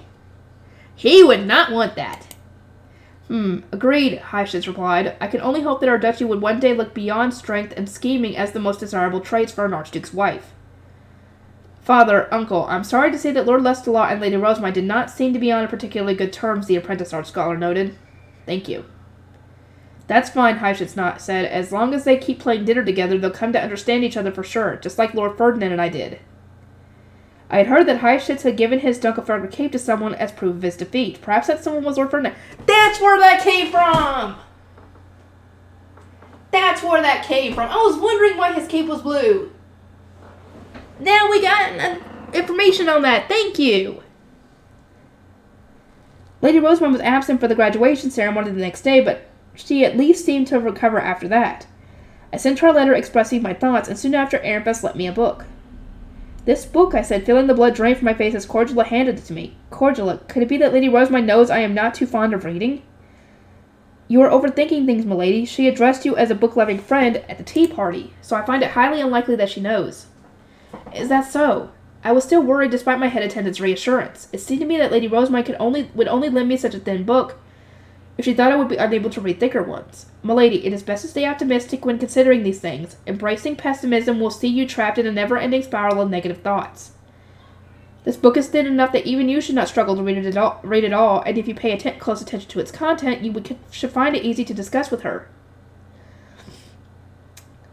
He would not want that. Agreed, Highshitz replied. I can only hope that our duchy would one day look beyond strength and scheming as the most desirable traits for an archduke's wife. Father, uncle, I'm sorry to say that Lord Lestalot and Lady Rosamund did not seem to be on particularly good terms, the apprentice art scholar noted. Thank you. That's fine, Highshitz said. As long as they keep playing dinner together, they'll come to understand each other for sure, just like Lord Ferdinand and I did. I had heard that Highshitz had given his Dunkelfelder cape to someone as proof of his defeat. Perhaps that someone was Lord Ferdinand. That's where that came from! That's where that came from. I was wondering why his cape was blue. Now we got information on that. Thank you. Lady Rosamund was absent for the graduation ceremony the next day, but she at least seemed to recover after that. I sent her a letter expressing my thoughts, and soon after Ehrenfest lent me a book. This book, I said, feeling the blood drain from my face as Cordula handed it to me. Cordula, could it be that Lady Rosamund knows I am not too fond of reading? You are overthinking things, milady. She addressed you as a book-loving friend at the tea party, so I find it highly unlikely that she knows. Is that so? I was still worried despite my head attendant's reassurance. It seemed to me that Lady Rosamund would only lend me such a thin book if she thought I would be unable to read thicker ones. Milady, it is best to stay optimistic when considering these things. Embracing pessimism will see you trapped in a never-ending spiral of negative thoughts. This book is thin enough that even you should not struggle to read it all, and if you pay close attention to its content, you should find it easy to discuss with her.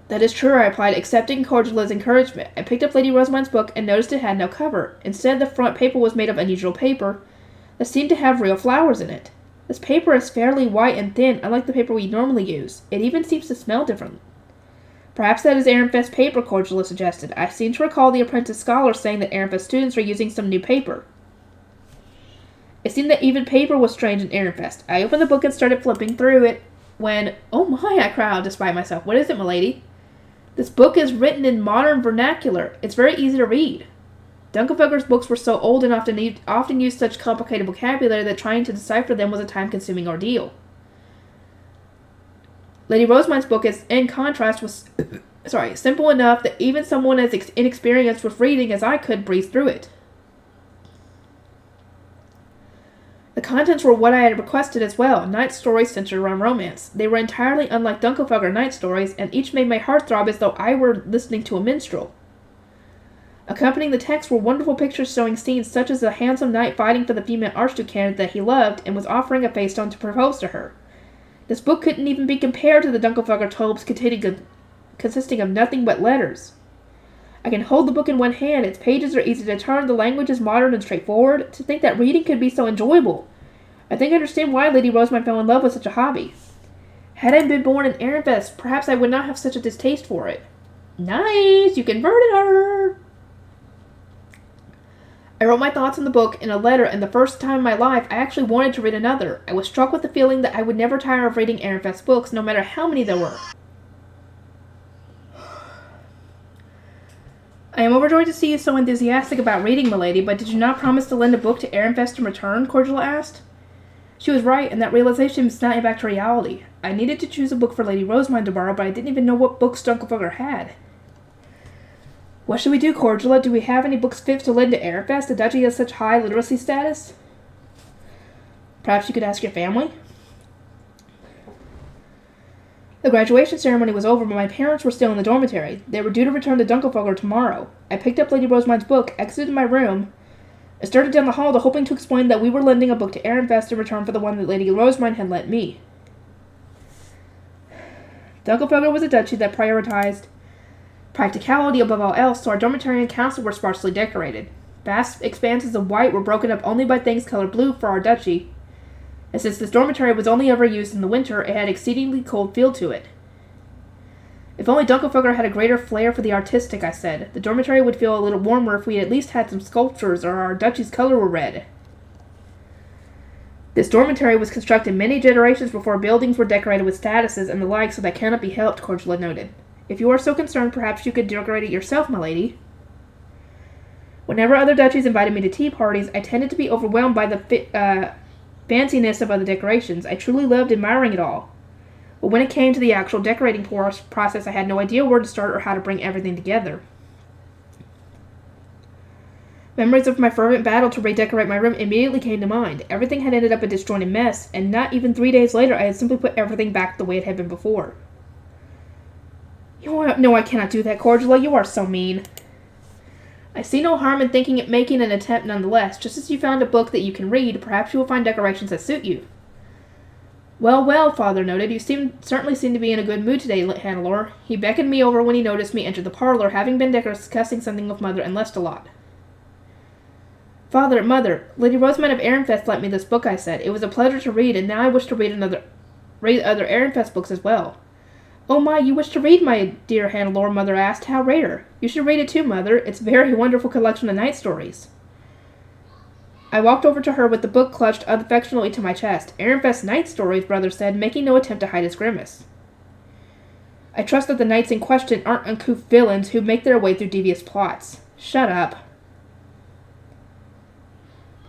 That is true, I replied, accepting Cordiala's encouragement. I picked up Lady Rosemine's book and noticed it had no cover. Instead, the front paper was made of unusual paper that seemed to have real flowers in it. This paper is fairly white and thin, unlike the paper we normally use. It even seems to smell different. Perhaps that is Ehrenfest paper, Cordiala suggested. I seem to recall the apprentice scholar saying that Ehrenfest students are using some new paper. It seemed that even paper was strange in Ehrenfest. I opened the book and started flipping through it when, oh my, I cried out despite myself. What is it, milady? This book is written in modern vernacular. It's very easy to read. Dunkelfegger's books were so old and often used such complicated vocabulary that trying to decipher them was a time-consuming ordeal. Lady Rosemine's book is, in contrast, was simple enough that even someone as inexperienced with reading as I could breeze through it. The contents were what I had requested as well, night stories centered around romance. They were entirely unlike Dunkelfegger night stories, and each made my heart throb as though I were listening to a minstrel. Accompanying the text were wonderful pictures showing scenes such as a handsome knight fighting for the female archduke candidate that he loved and was offering a faystone to propose to her. This book couldn't even be compared to the Dunkelfegger tomes consisting of nothing but letters. I can hold the book in one hand, its pages are easy to turn, the language is modern and straightforward. To think that reading could be so enjoyable. I think I understand why Lady Rosemine fell in love with such a hobby. Had I been born in Ehrenfest, perhaps I would not have such a distaste for it. Nice! You converted her! I wrote my thoughts in the book in a letter, and the first time in my life I actually wanted to read another. I was struck with the feeling that I would never tire of reading Ehrenfest books, no matter how many there were. I am overjoyed to see you so enthusiastic about reading, milady, but did you not promise to lend a book to Ehrenfest in return? Cordiala asked. She was right, and that realization snapped me back to reality. I needed to choose a book for Lady Rosemine to borrow, but I didn't even know what books Dunkelfegger had. What should we do, Cordiala? Do we have any books fit to lend to Ehrenfest? The duchy has such high literacy status. Perhaps you could ask your family? The graduation ceremony was over, but my parents were still in the dormitory. They were due to return to Dunkelfegger tomorrow. I picked up Lady Rosemine's book, exited my room, and started down the hall hoping to explain that we were lending a book to Ehrenfest in return for the one that Lady Rosemine had lent me. Dunkelfegger was a duchy that prioritized practicality above all else, so our dormitory and council were sparsely decorated. Vast expanses of white were broken up only by things colored blue for our duchy, and since this dormitory was only ever used in the winter, it had an exceedingly cold feel to it. If only Dunkelfegger had a greater flair for the artistic, I said. The dormitory would feel a little warmer if we at least had some sculptures or our duchy's color were red. This dormitory was constructed many generations before buildings were decorated with statuses and the like, so that cannot be helped, Cordiala noted. If you are so concerned, perhaps you could decorate it yourself, my lady. Whenever other duchies invited me to tea parties, I tended to be overwhelmed by the fanciness of other decorations. I truly loved admiring it all. But when it came to the actual decorating process, I had no idea where to start or how to bring everything together. Memories of my fervent battle to redecorate my room immediately came to mind. Everything had ended up a disjointed mess, and not even 3 days later I had simply put everything back the way it had been before. No, I cannot do that, Cordiala. You are so mean. I see no harm in making an attempt nonetheless. Just as you found a book that you can read, perhaps you will find decorations that suit you. Well, Father noted, you certainly seem to be in a good mood today, Hannelore. He beckoned me over when he noticed me enter the parlor, having been discussing something with Mother and Lestalot. Father, Mother, Lady Rosemine of Ehrenfest lent me this book, I said. It was a pleasure to read, and now I wish to read other Ehrenfest books as well. Oh my, you wish to read, my dear Hannelore, Mother asked. How rare. You should read it too, Mother. It's a very wonderful collection of night stories. I walked over to her with the book clutched affectionately to my chest. Ehrenfest night stories, Brother said, making no attempt to hide his grimace. I trust that the knights in question aren't uncouth villains who make their way through devious plots. Shut up.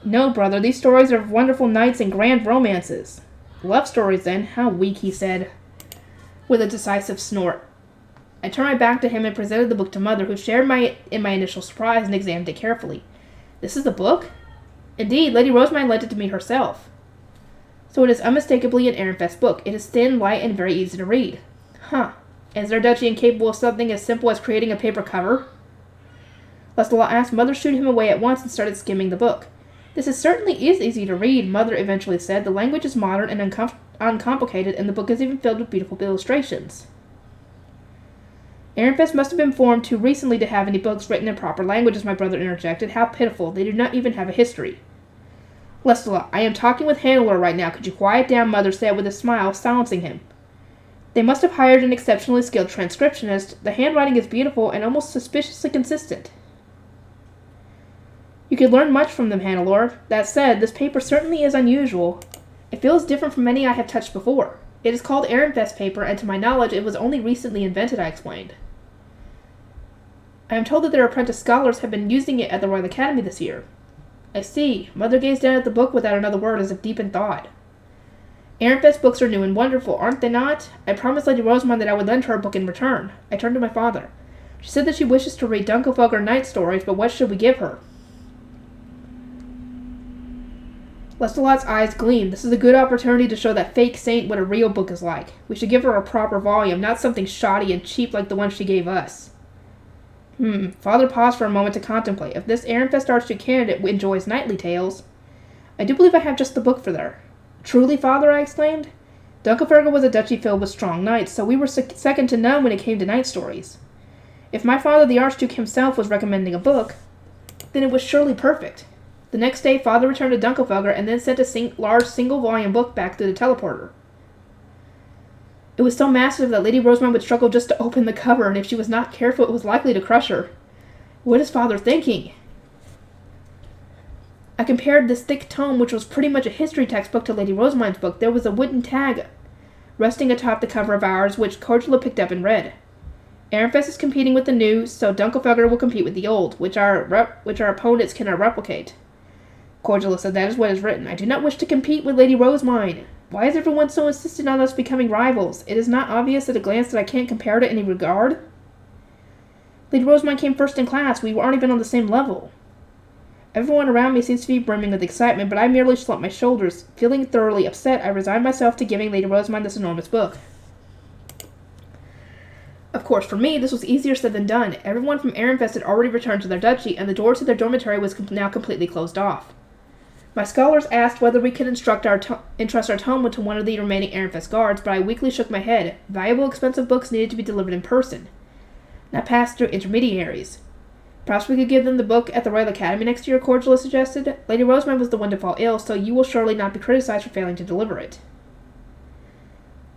No, Brother, these stories are of wonderful knights and grand romances. Love stories, then. How weak, he said, with a decisive snort. I turned my back to him and presented the book to Mother, who shared in my initial surprise and examined it carefully. This is the book? Indeed, Lady Rosemine lent it to me herself. So it is unmistakably an Ehrenfest book. It is thin, light, and very easy to read. Huh. Is their duchy incapable of something as simple as creating a paper cover? Lancelot asked. Mother shooed him away at once and started skimming the book. This certainly is easy to read, Mother eventually said. The language is modern and uncomplicated, and the book is even filled with beautiful illustrations. Ehrenfest must have been formed too recently to have any books written in proper languages, my brother interjected. How pitiful. They do not even have a history. Lancelot, I am talking with Hannelore right now. Could you quiet down, Mother said with a smile, silencing him. They must have hired an exceptionally skilled transcriptionist. The handwriting is beautiful and almost suspiciously consistent. You could learn much from them, Hannelore. That said, this paper certainly is unusual. It feels different from any I have touched before. It is called Ehrenfest paper, and to my knowledge, it was only recently invented, I explained. I am told that their apprentice scholars have been using it at the Royal Academy this year. I see. Mother gazed down at the book without another word, as if deep in thought. Ehrenfest books are new and wonderful, aren't they not? I promised Lady Rosamond that I would lend her a book in return. I turned to my father. She said that she wishes to read Dunkelfelger night stories, but what should we give her? Lancelot's eyes gleamed. This is a good opportunity to show that fake saint what a real book is like. We should give her a proper volume, not something shoddy and cheap like the one she gave us. Father paused for a moment to contemplate. If this Ehrenfest Archduke candidate enjoys knightly tales, I do believe I have just the book for her. Truly, Father, I exclaimed. Dunkelfelger was a duchy filled with strong knights, so we were second to none when it came to night stories. If my father, the Archduke himself, was recommending a book, then it was surely perfect. The next day, Father returned to Dunkelfelger and then sent a large single-volume book back through the teleporter. It was so massive that Lady Rosamond would struggle just to open the cover, and if she was not careful, it was likely to crush her. What is Father thinking? I compared this thick tome, which was pretty much a history textbook, to Lady Rosamond's book. There was a wooden tag resting atop the cover of ours, which Cordula picked up and read. Ehrenfest is competing with the new, so Dunkelfelger will compete with the old, which our opponents cannot replicate. Cordula said, that is what is written. I do not wish to compete with Lady Rosamond. Why is everyone so insistent on us becoming rivals? It is not obvious at a glance that I can't compare to any regard. Lady Rosamond came first in class. We aren't even on the same level. Everyone around me seems to be brimming with excitement, but I merely slumped my shoulders. Feeling thoroughly upset, I resigned myself to giving Lady Rosamond this enormous book. Of course, for me, this was easier said than done. Everyone from Ehrenfest had already returned to their duchy, and the door to their dormitory was now completely closed off. My scholars asked whether we could entrust our tome to one of the remaining Ehrenfest guards, but I weakly shook my head. Valuable, expensive books needed to be delivered in person, not passed through intermediaries. Perhaps we could give them the book at the Royal Academy next year, Cordula suggested. Lady Rosamond was the one to fall ill, so you will surely not be criticized for failing to deliver it.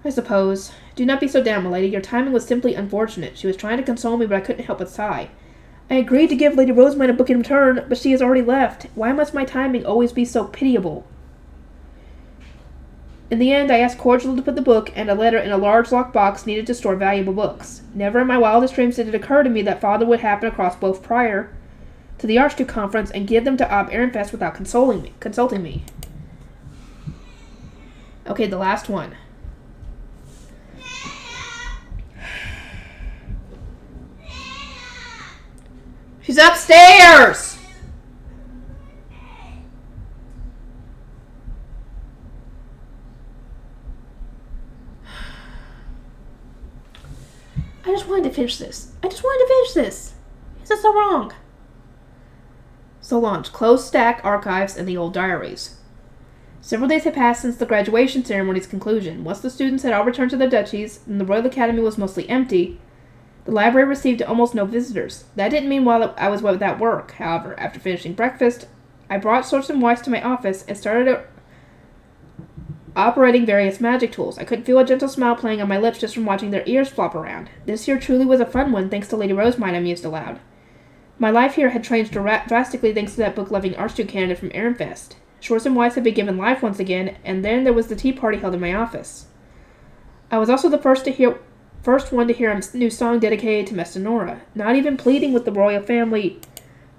I suppose. Do not be so down, my lady. Your timing was simply unfortunate. She was trying to console me, but I couldn't help but sigh. I agreed to give Lady Rosamond a book in return, but she has already left. Why must my timing always be so pitiable? In the end, I asked Cordula to put the book and a letter in a large locked box needed to store valuable books. Never in my wildest dreams did it occur to me that Father would happen across both prior to the Archduke conference and give them to Ob Ehrenfest without consulting me. Okay, the last one. She's upstairs! I just wanted to finish this. Is that so wrong? Solange, closed stack archives and the old diaries. Several days had passed since the graduation ceremony's conclusion. Once the students had all returned to their duchies, and the Royal Academy was mostly empty, the library received almost no visitors. That didn't mean while I was without work. However, after finishing breakfast, I brought Sorts and Weiss to my office and started operating various magic tools. I could feel a gentle smile playing on my lips just from watching their ears flop around. This year truly was a fun one, thanks to Lady Rosamond, I mused aloud. My life here had changed drastically thanks to that book-loving Archduke candidate from Ehrenfest. Sorts and Weiss had been given life once again, and then there was the tea party held in my office. I was also the first one to hear a new song dedicated to Mestinora. Not even pleading with the royal family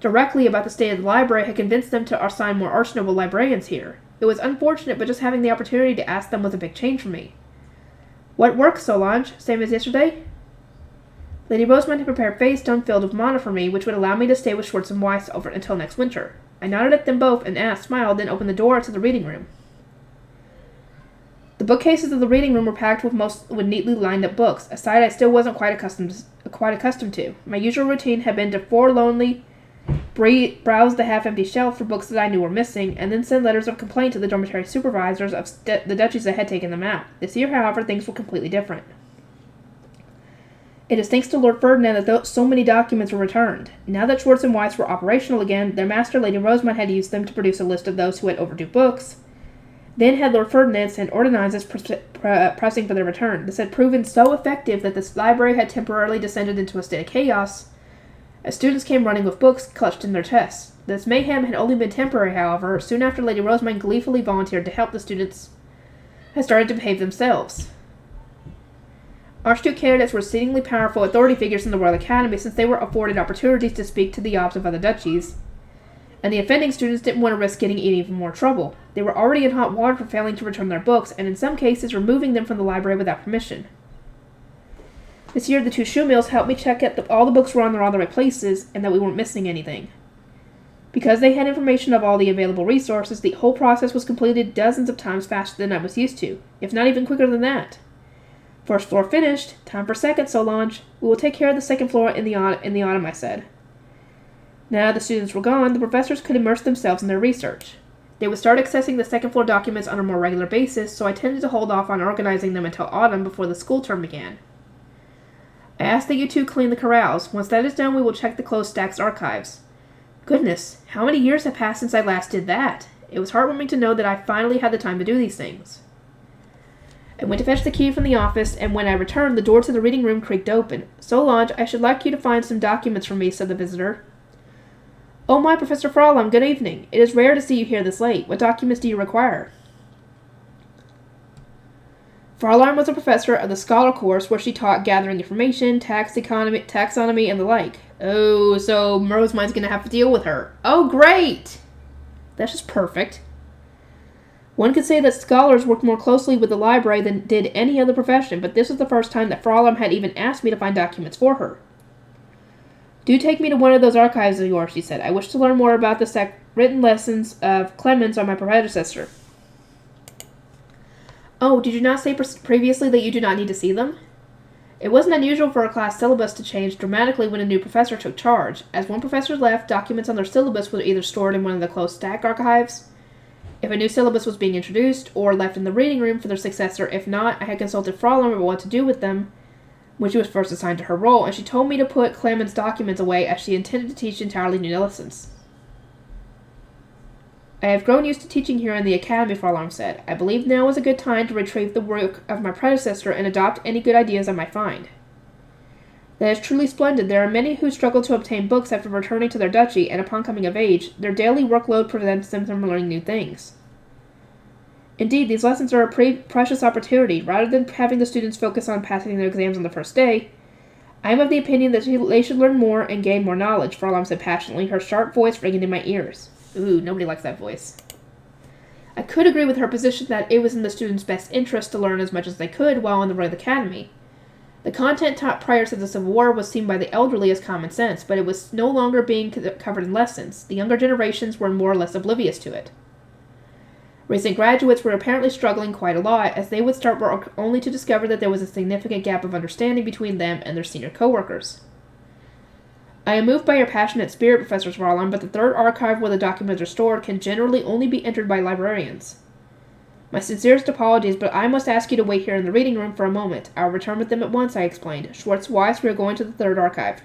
directly about the state of the library had convinced them to assign more arch-noble librarians here. It was unfortunate, but just having the opportunity to ask them was a big change for me. What work, Solange? Same as yesterday? Lady Rosamond had prepared Faystone filled with mana for me, which would allow me to stay with Schwartz and Weiss over until next winter. I nodded at them both and smiled, then opened the door to the reading room. The bookcases of the reading room were packed with neatly lined up books, a sight I still wasn't quite accustomed to. My usual routine had been to forlornly browse the half-empty shelf for books that I knew were missing, and then send letters of complaint to the dormitory supervisors of the duchies that had taken them out. This year, however, things were completely different. It is thanks to Lord Ferdinand that so many documents were returned. Now that Schwartz and Weiss were operational again, their master, Lady Rosamond, had used them to produce a list of those who had overdue books, then had Lord Ferdinand send ordinances pressing for their return. This had proven so effective that this library had temporarily descended into a state of chaos, as students came running with books clutched in their chests. This mayhem had only been temporary, however. Soon after Lady Rosamond gleefully volunteered to help, the students had started to behave themselves. Archduke candidates were exceedingly powerful authority figures in the Royal Academy, since they were afforded opportunities to speak to the Obs of other duchies, and the offending students didn't want to risk getting in even more trouble. They were already in hot water for failing to return their books, and in some cases removing them from the library without permission. This year, the two shoemills helped me check that all the books were on the right places, and that we weren't missing anything. Because they had information of all the available resources, the whole process was completed dozens of times faster than I was used to, if not even quicker than that. First floor finished. Time for second, Solange. We will take care of the second floor in the autumn, I said. Now the students were gone, the professors could immerse themselves in their research. They would start accessing the second floor documents on a more regular basis, so I tended to hold off on organizing them until autumn before the school term began. I asked that you two clean the corrals. Once that is done, we will check the closed stacks archives. Goodness, how many years have passed since I last did that? It was heartwarming to know that I finally had the time to do these things. I went to fetch the key from the office, and when I returned, the door to the reading room creaked open. Solange, I should like you to find some documents for me, said the visitor. Oh my, Professor Fraulein, good evening. It is rare to see you here this late. What documents do you require? Fraulein was a professor of the Scholar course, where she taught gathering information, taxonomy, and the like. Oh, so Rosemine's going to have to deal with her. Oh, great! That's just perfect. One could say that scholars worked more closely with the library than did any other profession, but this was the first time that Fraulein had even asked me to find documents for her. Do take me to one of those archives of yours, she said. I wish to learn more about the written lessons of Clemens or my predecessor. Oh, did you not say previously that you do not need to see them? It wasn't unusual for a class syllabus to change dramatically when a new professor took charge. As one professor left, documents on their syllabus were either stored in one of the closed stack archives, if a new syllabus was being introduced, or left in the reading room for their successor. If not, I had consulted Fraulein about what to do with them when she was first assigned to her role, and she told me to put Clemens' documents away as she intended to teach entirely new lessons. I have grown used to teaching here in the academy, Fraulein said. I believe now is a good time to retrieve the work of my predecessor and adopt any good ideas I might find. That is truly splendid. There are many who struggle to obtain books after returning to their duchy, and upon coming of age, their daily workload prevents them from learning new things. Indeed, these lessons are a precious opportunity. Rather than having the students focus on passing their exams on the first day, I am of the opinion that they should learn more and gain more knowledge, Fraulein said passionately, her sharp voice ringing in my ears. Ooh, nobody likes that voice. I could agree with her position that it was in the students' best interest to learn as much as they could while in the Royal Academy. The content taught prior to the Civil War was seen by the elderly as common sense, but it was no longer being covered in lessons. The younger generations were more or less oblivious to it. Recent graduates were apparently struggling quite a lot, as they would start work only to discover that there was a significant gap of understanding between them and their senior co-workers. I am moved by your passionate spirit, Professor Fraulein, but the third archive where the documents are stored can generally only be entered by librarians. My sincerest apologies, but I must ask you to wait here in the reading room for a moment. I'll return with them at once, I explained. Schwartz, Weiss, we are going to the third archive.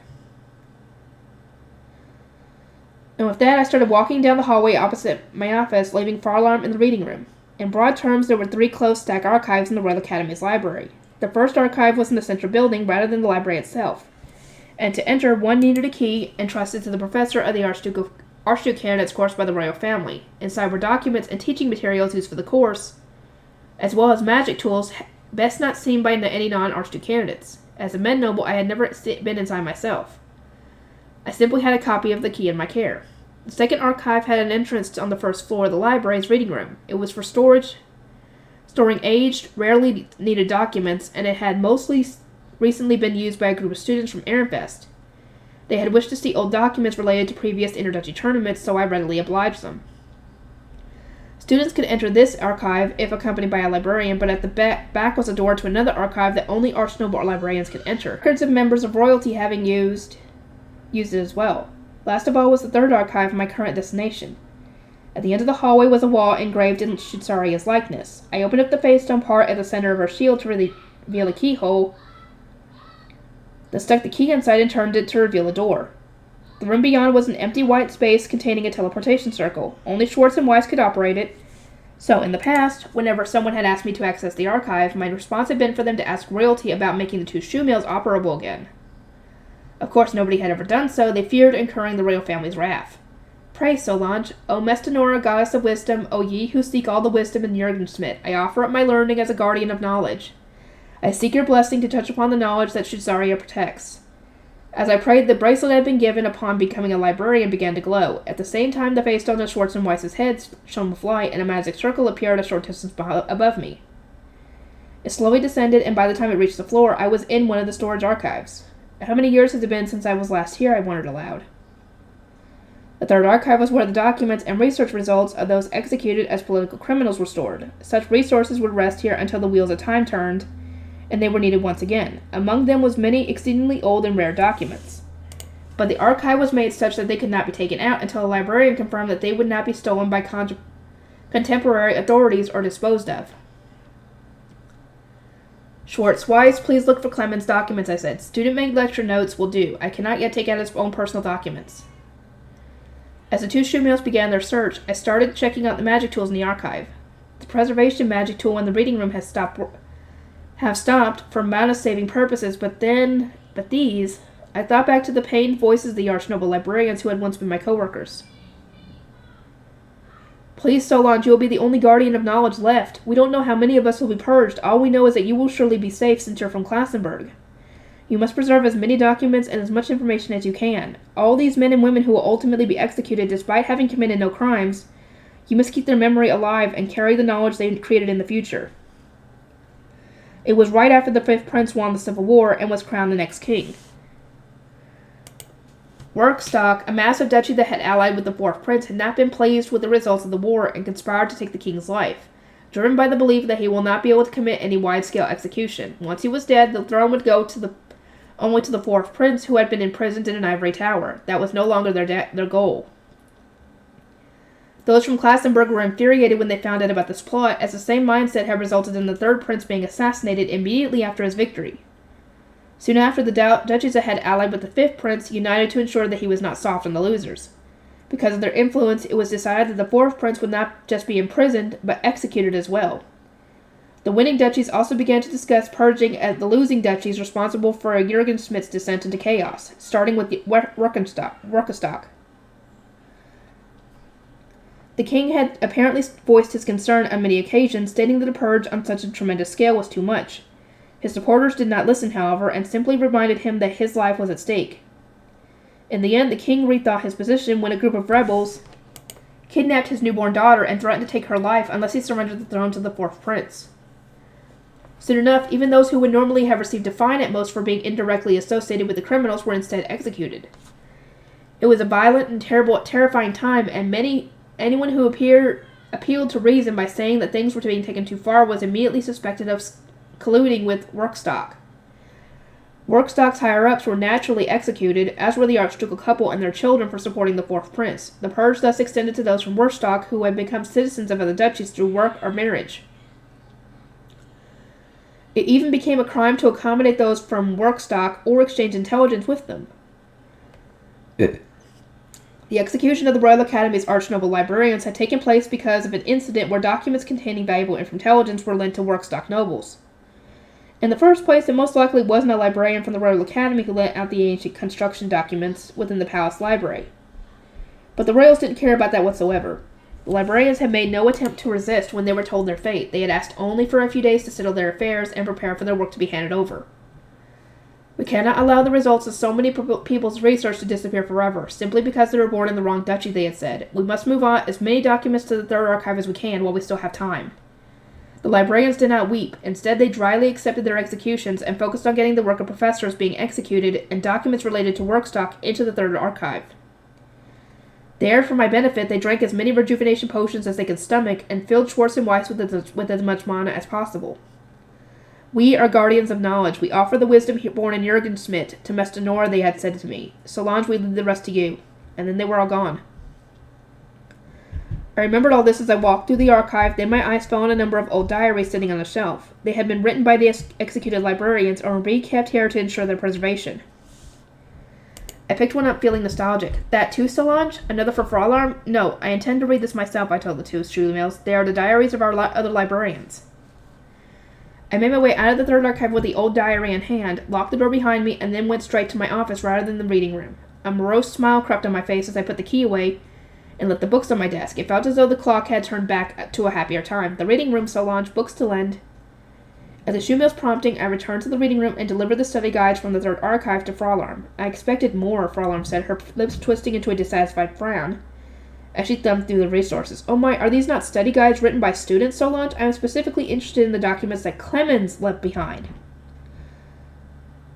And with that, I started walking down the hallway opposite my office, leaving Fraulein in the reading room. In broad terms, there were 3 closed stack archives in the Royal Academy's library. The first archive was in the central building rather than the library itself, and to enter, one needed a key entrusted to the professor of the Archduke candidates course by the royal family. Inside were documents and teaching materials used for the course, as well as magic tools best not seen by any non-Archduke candidates. As a men noble, I had never been inside myself. I simply had a copy of the key in my care. The second archive had an entrance on the first floor of the library's reading room. It was for storing aged, rarely needed documents, and it had mostly recently been used by a group of students from Ehrenfest. They had wished to see old documents related to previous interduchy tournaments, so I readily obliged them. Students could enter this archive if accompanied by a librarian, but at the back was a door to another archive that only archnoble librarians could enter. Records of members of royalty having used it as well. Last of all was the third archive, my current destination. At the end of the hallway was a wall engraved in Shitsaria's likeness. I opened up the face-stone part at the center of her shield to reveal a keyhole, then stuck the key inside and turned it to reveal a door. The room beyond was an empty white space containing a teleportation circle. Only Schwartz and Weiss could operate it. So, in the past, whenever someone had asked me to access the archive, my response had been for them to ask royalty about making the two shoe mills operable again. Of course, nobody had ever done so. They feared incurring the royal family's wrath. Pray, Solange, O Mestanora, goddess of wisdom, O ye who seek all the wisdom in Jurgensmith, I offer up my learning as a guardian of knowledge. I seek your blessing to touch upon the knowledge that Shitzaria protects. As I prayed, the bracelet I had been given upon becoming a librarian began to glow. At the same time, the face stone of Schwartz and Weiss's heads shone with light, and a magic circle appeared a short distance above me. It slowly descended, and by the time it reached the floor, I was in one of the storage archives. How many years has it been since I was last here? I wondered aloud. The third archive was where the documents and research results of those executed as political criminals were stored. Such resources would rest here until the wheels of time turned, and they were needed once again. Among them was many exceedingly old and rare documents. But the archive was made such that they could not be taken out until a librarian confirmed that they would not be stolen by contemporary authorities or disposed of. Schwartz, Weiss, please look for Clement's documents, I said. Student-made lecture notes will do. I cannot yet take out his own personal documents. As the two shoe mills began their search, I started checking out the magic tools in the archive. The preservation magic tool in the reading room have stopped for mana-saving purposes, but these... I thought back to the pained voices of the archnoble librarians who had once been my co-workers. Please, Solange, you will be the only guardian of knowledge left. We don't know how many of us will be purged. All we know is that you will surely be safe since you're from Klassenburg. You must preserve as many documents and as much information as you can. All these men and women who will ultimately be executed despite having committed no crimes, you must keep their memory alive and carry the knowledge they created in the future. It was right after the fifth prince won the Civil War and was crowned the next king. Werkstock, a massive duchy that had allied with the fourth prince, had not been pleased with the results of the war and conspired to take the king's life, driven by the belief that he will not be able to commit any wide-scale execution. Once he was dead, the throne would go only to the fourth prince, who had been imprisoned in an ivory tower. That was no longer their goal. Those from Klassenburg were infuriated when they found out about this plot, as the same mindset had resulted in the third prince being assassinated immediately after his victory. Soon after, the duchies that had allied with the fifth prince united to ensure that he was not soft on the losers. Because of their influence, it was decided that the fourth prince would not just be imprisoned, but executed as well. The winning duchies also began to discuss purging the losing duchies responsible for Jurgensmith's descent into chaos, starting with Werkestock. The king had apparently voiced his concern on many occasions, stating that a purge on such a tremendous scale was too much. His supporters did not listen, however, and simply reminded him that his life was at stake. In the end, the king rethought his position when a group of rebels kidnapped his newborn daughter and threatened to take her life unless he surrendered the throne to the fourth prince. Soon enough, even those who would normally have received a fine at most for being indirectly associated with the criminals were instead executed. It was a violent and terrifying time, and anyone who appealed to reason by saying that things were being taken too far was immediately suspected of colluding with Werkstock. Werkstock's higher-ups were naturally executed, as were the archducal couple and their children for supporting the fourth prince. The purge thus extended to those from Werkstock who had become citizens of other duchies through work or marriage. It even became a crime to accommodate those from Werkstock or exchange intelligence with them. The execution of the Royal Academy's archnoble librarians had taken place because of an incident where documents containing valuable intelligence were lent to Werkstock nobles. In the first place, it most likely wasn't a librarian from the Royal Academy who lent out the ancient construction documents within the palace library. But the royals didn't care about that whatsoever. The librarians had made no attempt to resist when they were told their fate. They had asked only for a few days to settle their affairs and prepare for their work to be handed over. We cannot allow the results of so many people's research to disappear forever, simply because they were born in the wrong duchy, they had said. We must move on as many documents to the third archive as we can while we still have time. The librarians did not weep. Instead, they dryly accepted their executions and focused on getting the work of professors being executed and documents related to Werkstock into the third archive. There, for my benefit, they drank as many rejuvenation potions as they could stomach and filled Schwartz and Weiss with as much mana as possible. We are guardians of knowledge. We offer the wisdom born in Jurgenschmidt to Mestinora, they had said to me. Solange, we leave the rest to you. And then they were all gone. I remembered all this as I walked through the archive, then my eyes fell on a number of old diaries sitting on the shelf. They had been written by the executed librarians or were rekept here to ensure their preservation. I picked one up, feeling nostalgic. That too, Solange? Another for Fraularm? No, I intend to read this myself, I told the two females. They are the diaries of our other librarians. I made my way out of the third archive with the old diary in hand, locked the door behind me, and then went straight to my office rather than the reading room. A morose smile crept on my face as I put the key away and left the books on my desk. It felt as though the clock had turned back to a happier time. The reading room, Solange, books to lend. At the shoemail's prompting, I returned to the reading room and delivered the study guides from the third archive to Fraularm. I expected more, Fraularm said, her lips twisting into a dissatisfied frown as she thumbed through the resources. Oh my, are these not study guides written by students, Solange? I am specifically interested in the documents that Clemens left behind.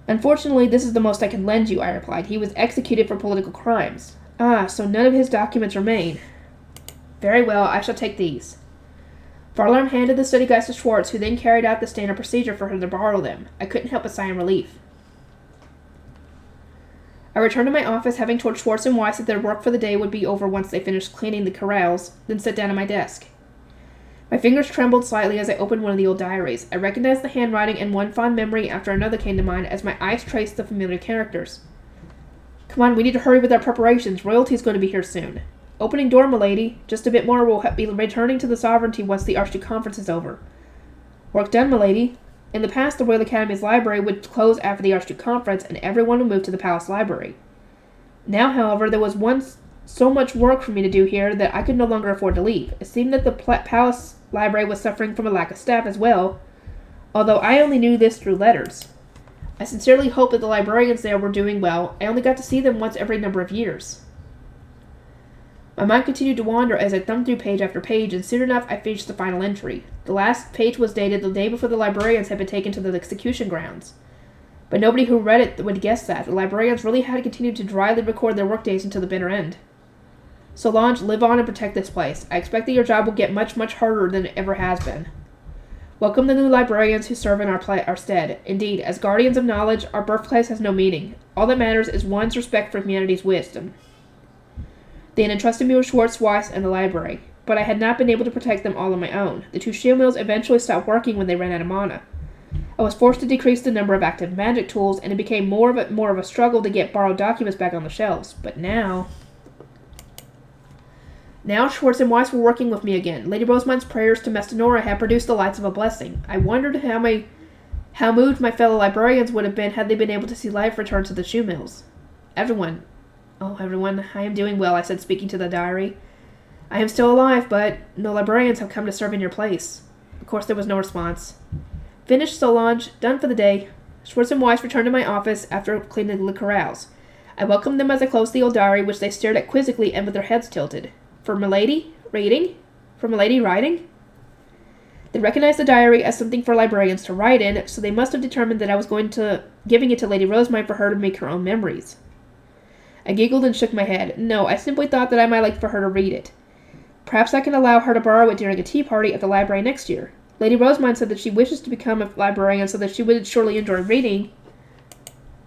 Unfortunately, this is the most I can lend you, I replied. He was executed for political crimes. Ah, so none of his documents remain. Very well, I shall take these. Fraularm handed the study guides to Schwartz, who then carried out the standard procedure for her to borrow them. I couldn't help but sigh in relief. I returned to my office, having told Schwartz and Weiss that their work for the day would be over once they finished cleaning the corrals, then sat down at my desk. My fingers trembled slightly as I opened one of the old diaries. I recognized the handwriting, and one fond memory after another came to mind as my eyes traced the familiar characters. Come on, we need to hurry with our preparations. Royalty's going to be here soon. Opening door, milady. Just a bit more, we'll be returning to the sovereignty once the Archduke Conference is over. Work done, milady. In the past, the Royal Academy's library would close after the Archduke Conference, and everyone would move to the Palace Library. Now, however, there was so much work for me to do here that I could no longer afford to leave. It seemed that the Palace Library was suffering from a lack of staff as well, although I only knew this through letters. I sincerely hoped that the librarians there were doing well. I only got to see them once every number of years. My mind continued to wander as I thumbed through page after page, and soon enough I finished the final entry. The last page was dated the day before the librarians had been taken to the execution grounds. But nobody who read it would guess that. The librarians really had continued to dryly record their workdays until the bitter end. Solange, live on and protect this place. I expect that your job will get much, much harder than it ever has been. Welcome the new librarians who serve in our stead. Indeed, as guardians of knowledge, our birthplace has no meaning. All that matters is one's respect for humanity's wisdom. They had entrusted me with Schwartz, Weiss, and the library, but I had not been able to protect them all on my own. The two shield mills eventually stopped working when they ran out of mana. I was forced to decrease the number of active magic tools, and it became more of a struggle to get borrowed documents back on the shelves. But now Schwartz and Weiss were working with me again. Lady Rosemine's prayers to Mestinora had produced the lights of a blessing. I wondered how moved my fellow librarians would have been had they been able to see life return to the shoe mills. Everyone, I am doing well, I said, speaking to the diary. I am still alive, but no librarians have come to serve in your place. Of course, there was no response. Finished, Solange. Done for the day. Schwartz and Weiss returned to my office after cleaning the corrals. I welcomed them as I closed the old diary, which they stared at quizzically and with their heads tilted. For milady? Reading? For milady writing? They recognized the diary as something for librarians to write in, so they must have determined that I was giving it to Lady Rosemine for her to make her own memories. I giggled and shook my head. No, I simply thought that I might like for her to read it. Perhaps I can allow her to borrow it during a tea party at the library next year. Lady Rosemine said that she wishes to become a librarian so that she would surely enjoy reading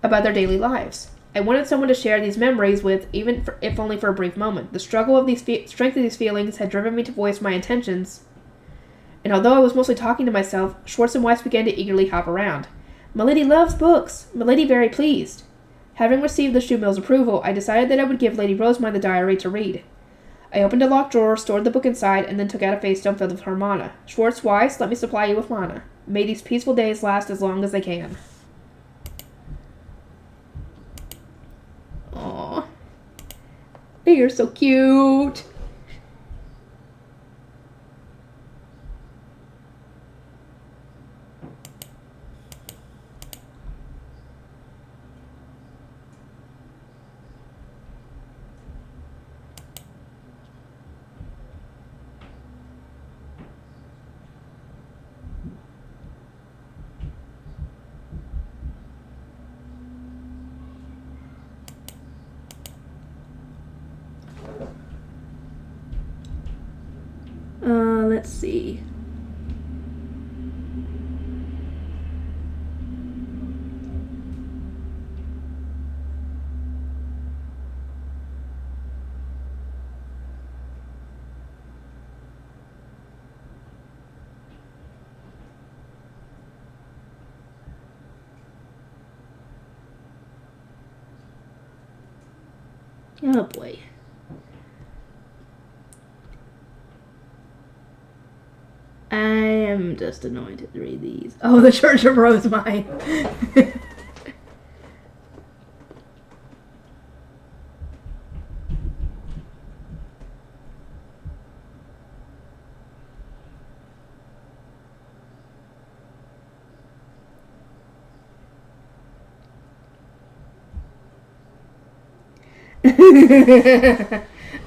about their daily lives. I wanted someone to share these memories with, if only for a brief moment. The strength of these feelings had driven me to voice my intentions, and although I was mostly talking to myself, Schwartz and Weiss began to eagerly hop around. Milady loves books. Milady very pleased. Having received the shoe mill's approval, I decided that I would give Lady Rosemine the diary to read. I opened a locked drawer, stored the book inside, and then took out a face stone filled with her mana. Schwartz, Weiss, let me supply you with mana. May these peaceful days last as long as they can. Aww. They are so cute. Let's see. Oh boy. I am just anointed to read these. Oh, the Church of Rosemine.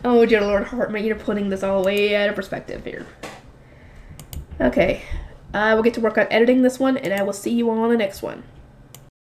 Oh, dear Lord Hartman, you're putting this all way out of perspective here. Okay, I will get to work on editing this one, and I will see you all on the next one.